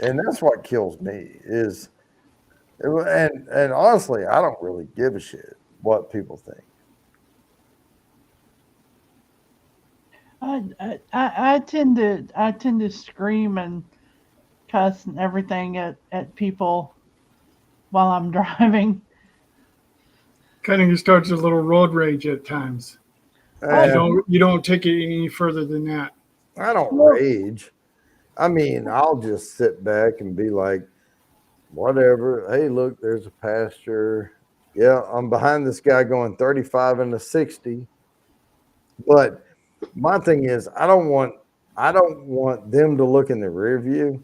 and that's what kills me is, and honestly, I don't really give a shit what people think. I tend to scream and cuss and everything at people while I'm driving. Kind of starts a little road rage at times. You don't take it any further than that. I don't rage. I mean, I'll just sit back and be like, whatever. Hey, look, there's a pasture. Yeah, I'm behind this guy going 35 and a 60. But my thing is, I don't want them to look in the rear view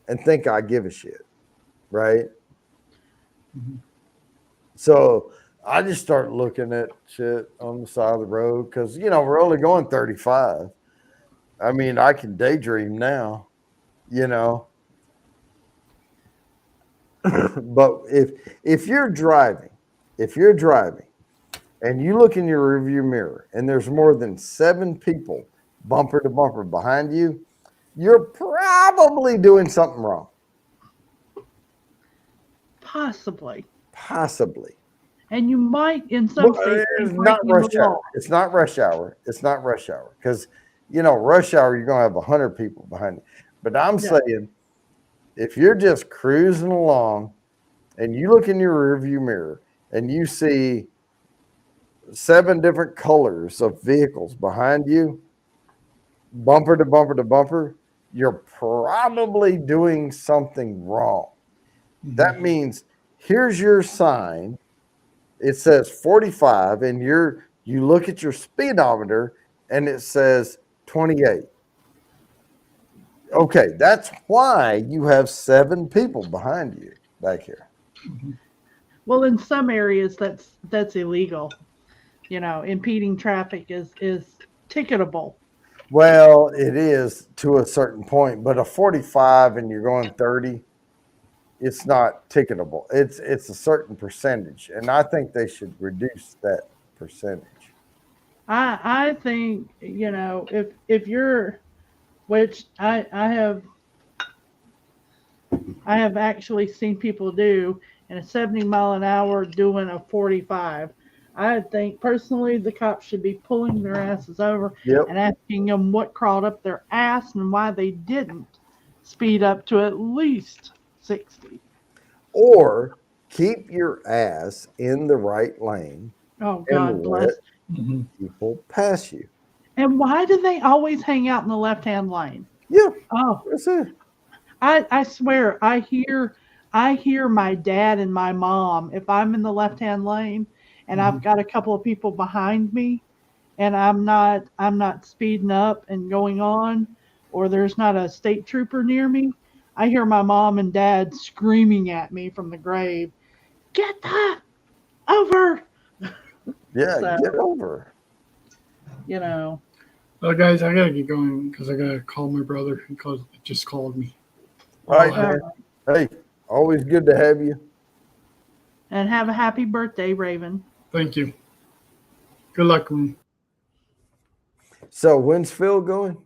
and think I give a shit, right? So I just start looking at shit on the side of the road because we're only going 35. I mean, I can daydream now, But if you're driving and you look in your rearview mirror and there's more than 7 people bumper to bumper behind you, you're probably doing something wrong. Possibly. Possibly. And you might, in some Well, states, be it's not breaking rush the hour. law. It's not rush hour. It's not rush hour because rush hour you're gonna have 100 people behind you. But I'm Yeah. saying, if you're just cruising along and you look in your rearview mirror and you see 7 different colors of vehicles behind you, bumper to bumper to bumper, you're probably doing something wrong. That means here's your sign. It says 45, and you look at your speedometer and it says 28. Okay, that's why you have 7 people behind you back here. Well, in some areas, that's illegal. Impeding traffic is ticketable. Well, it is to a certain point, but a 45 and you're going 30, it's not ticketable. It's a certain percentage, and I think they should reduce that percentage. I think if you're, which I have actually seen people do in a 70 mile an hour doing a 45. I think personally the cops should be pulling their asses over Yep. and asking them what crawled up their ass and why they didn't speed up to at least 60. Or keep your ass in the right lane Oh, and God bless. let people pass you. And why do they always hang out in the left-hand lane? Yeah, Oh, that's it. I swear I hear my dad and my mom if I'm in the left-hand lane and I've got a couple of people behind me and I'm not speeding up and going on, or there's not a state trooper near me. I hear my mom and dad screaming at me from the grave, "Get that over!" Yeah, So, get over. Well, guys, I gotta get going because I gotta call my brother. He just called me. All right, All man. right. Hey, always good to have you. And have a happy birthday, Raven. Thank you. Good luck. Man. So when's Phil going?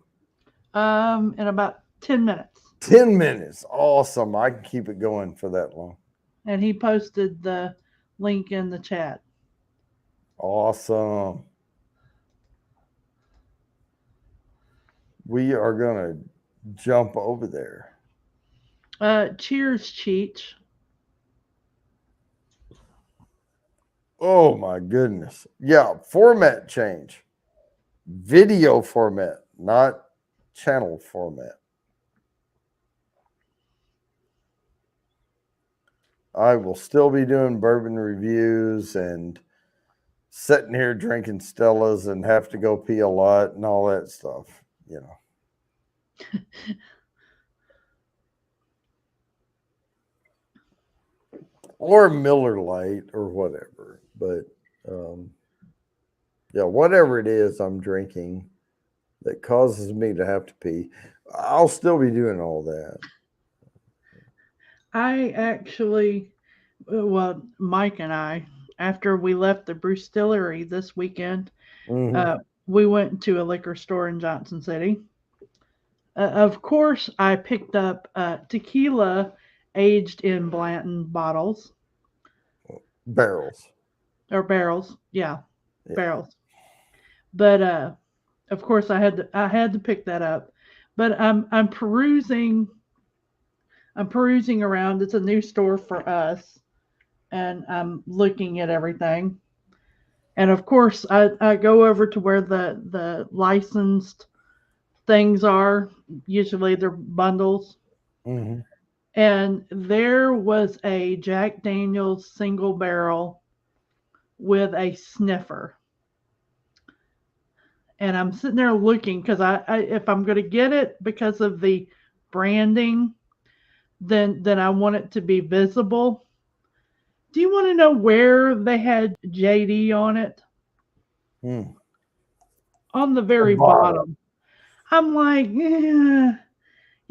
In about 10 minutes. 10 minutes. Awesome. I can keep it going for that long. And he posted the link in the chat. Awesome. We are going to jump over there. Cheers, Cheech. Oh my goodness. Yeah, format change. Video format, not channel format. I will still be doing bourbon reviews and sitting here drinking Stellas and have to go pee a lot and all that stuff, or Miller Lite or whatever. But yeah, whatever it is I'm drinking that causes me to have to pee, I'll still be doing all that. I actually, well, Mike and I, after we left the Bruce Distillery this weekend, we went to a liquor store in Johnson City. Of course, I picked up tequila aged in Blanton bottles. Barrels. Or barrels, yeah. Barrels. But of course, I had to pick that up. But I'm perusing around. It's a new store for us, and I'm looking at everything. And of course, I go over to where the licensed things are. Usually, they're bundles. Mm-hmm. And there was a Jack Daniel's single barrel with a sniffer. And I'm sitting there looking because I if I'm going to get it because of the branding, then I want it to be visible. Do you want to know where they had JD on it? On the very bottom. I'm like,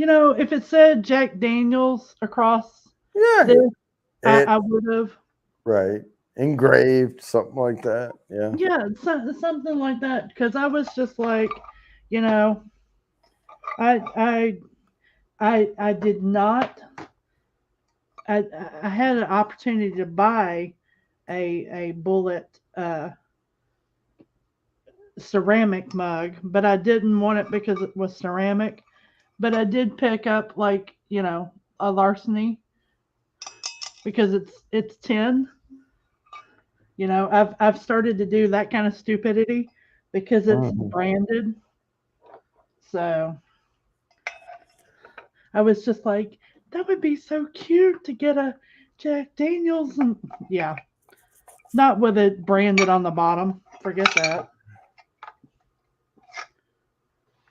if it said Jack Daniel's across this, I would have. Right. Engraved, something like that. Yeah. Yeah, something like that. Because I was just like, I did not. I had an opportunity to buy a bullet ceramic mug, but I didn't want it because it was ceramic. But I did pick up like a larceny because it's tin. I've started to do that kind of stupidity because it's Mhm. branded. So I was just like, that would be so cute to get a Jack Daniels, and yeah, not with it branded on the bottom. Forget that.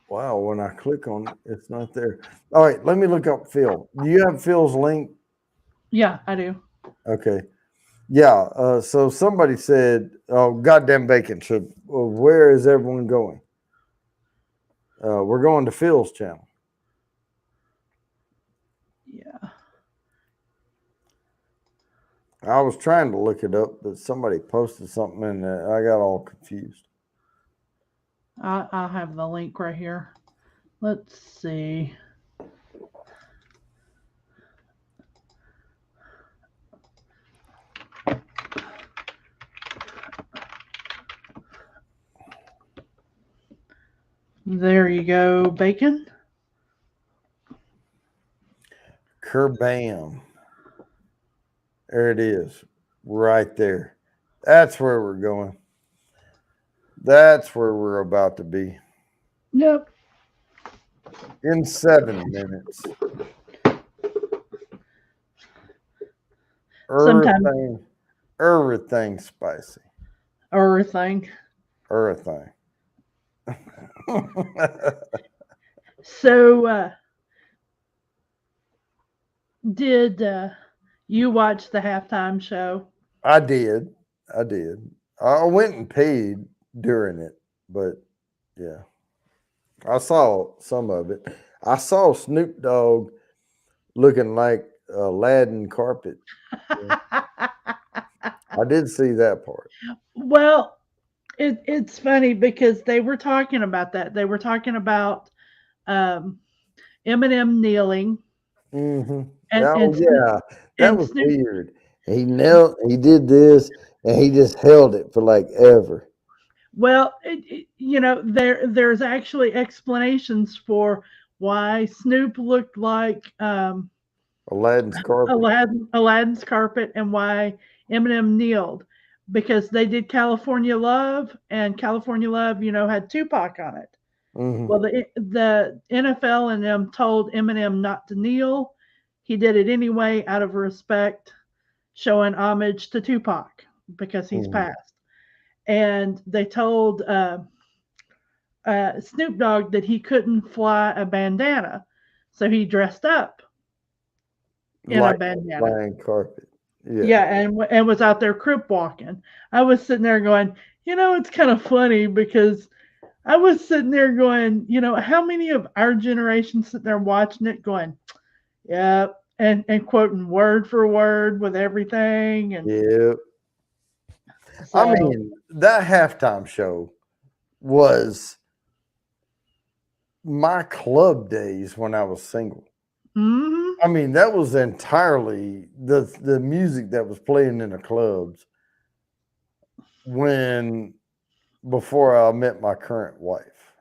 Wow, when I click on it, it's not there. All right, let me look up Phil. Do you have Phil's link? Yeah, I do. Okay. Yeah. So somebody said, "Oh, goddamn bacon." So, where is everyone going? We're going to Phil's channel. Yeah. I was trying to look it up, but somebody posted something and I got all confused. I'll have the link right here. Let's see. There you go, bacon. Kerbam. There it is, right there. That's where we're going. That's where we're about to be Yep. in 7 minutes. Sometimes Everything spicy. everything. Everything. So, did you watch the halftime show? I did. I did. I went and paid during it, but yeah, I saw some of it. I saw Snoop Dogg looking like Aladdin carpet. I did see that part. Well, it's funny because they were talking about that. They were talking about um, Eminem kneeling Hmm. and Oh and yeah, that and was Snoop. weird. He knelt. He did this, and he just held it for like ever. Well, there's actually explanations for why Snoop looked like Aladdin's carpet. Aladdin's carpet and why Eminem kneeled because they did California Love and California Love, had Tupac on it. Hmm. Well, the NFL and them told Eminem not to kneel. He did it anyway out of respect, showing homage to Tupac because he's Hmm. passed. And they told Snoop Dogg that he couldn't fly a bandana, so he dressed up in a Like bandana. flying carpet. Yeah. Yeah, and was out there crip walking. I was sitting there going, it's kind of funny because I was sitting there going, how many of our generation sitting there watching it going, yeah, and quoting word for word with everything, and Yeah. I so mean, that halftime show was my club days when I was single. mhm. I mean, that was entirely the music that was playing in the clubs when before I met my current wife.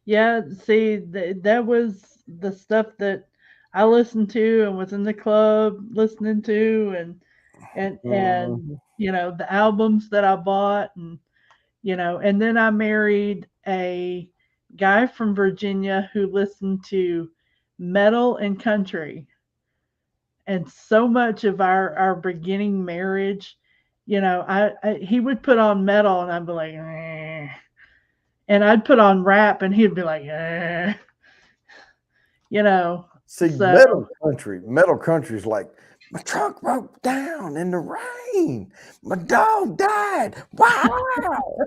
Yeah, see, that was the stuff that I listened to and was in the club listening to, and Mhm. the albums that I bought, and then I married a guy from Virginia who listened to metal and country, and so much of our beginning marriage, I he would put on metal and I'd be like, "Eh." And I'd put on rap and he'd be like, eh. you know. See, So metal country's like my truck broke down in the rain. My dog died. Wow.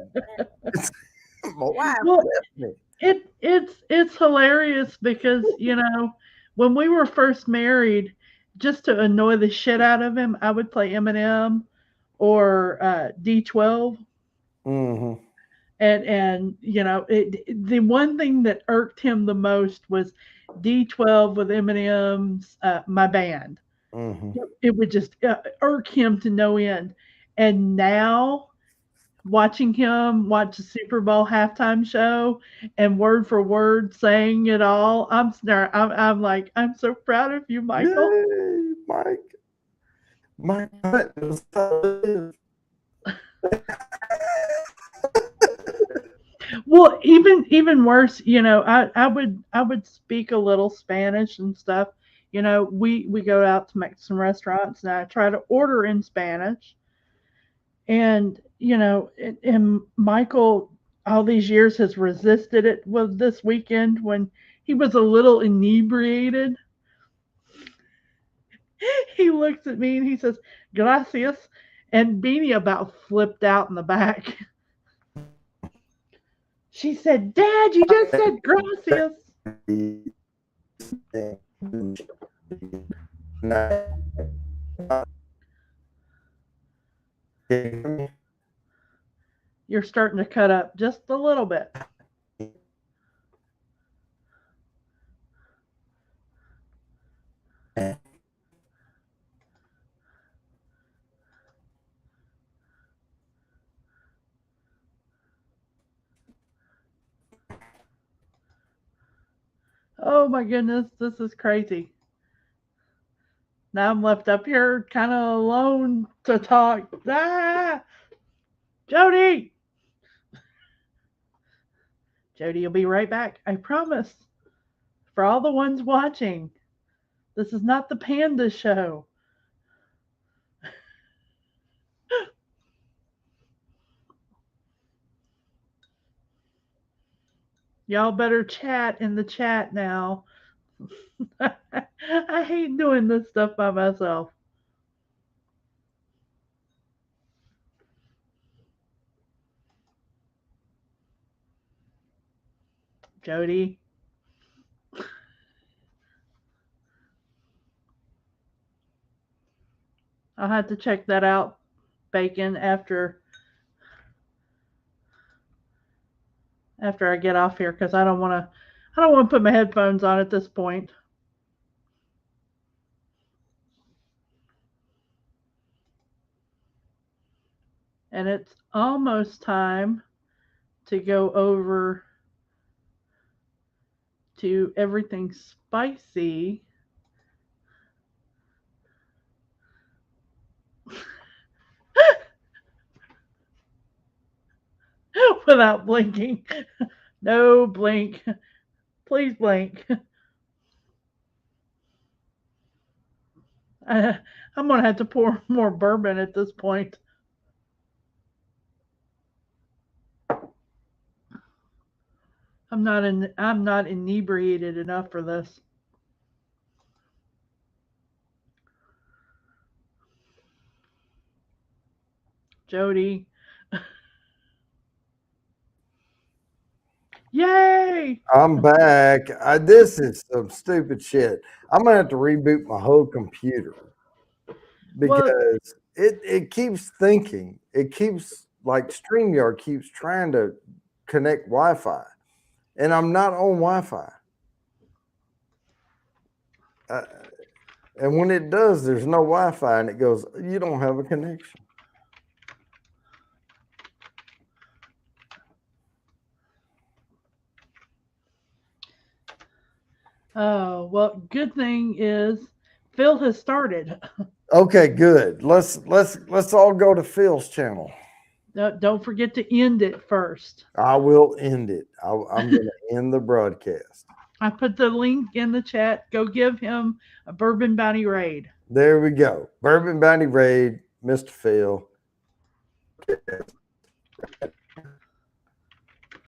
My wife well, left me. it's hilarious because when we were first married, just to annoy the shit out of him, I would play Eminem or D12, Hmm. And the one thing that irked him the most was D12 with Eminem's My Band. Mm-hmm. It would just irk him to no end. And now watching him watch the Super Bowl halftime show and word for word saying it all, I'm like, I'm so proud of you, Michael. Yay, Mike. Mike knows how to live. Well, even worse, I would speak a little Spanish and stuff. We go out to Mexican restaurants and I try to order in Spanish. And and Michael all these years has resisted it. Well, this weekend when he was a little inebriated, he looks at me and he says, "Gracias," and Beanie about flipped out in the back. She said, "Dad, you just said gracias." You're starting to cut up just a little bit. Oh my goodness, this is crazy. Now I'm left up here kind of alone to talk. Jody! Jody will be right back. I promise. For all the ones watching, this is not the Panda Show. Y'all better chat in the chat now. I hate doing this stuff by myself. Jody. I'll have to check that out, Bacon, after I get off here because I don't want to put my headphones on at this point. And it's almost time to go over to everything spicy. Without blinking. No blink. Please blink. I'm going to have to pour more bourbon at this point. I'm not inebriated enough for this. Jody. Yay! I'm back. This is some stupid shit. I'm gonna have to reboot my whole computer because it keeps thinking. It keeps like StreamYard keeps trying to connect Wi-Fi, and I'm not on Wi-Fi. And when it does, there's no Wi-Fi, and it goes, "You don't have a connection." Oh, well, good thing is Phil has started. Okay, good. Let's all go to Phil's channel. Don't forget to end it first. I will end it. I'm going to end the broadcast. I put the link in the chat. Go give him a Bourbon Bounty raid. There we go. Bourbon Bounty raid, Mr. Phil.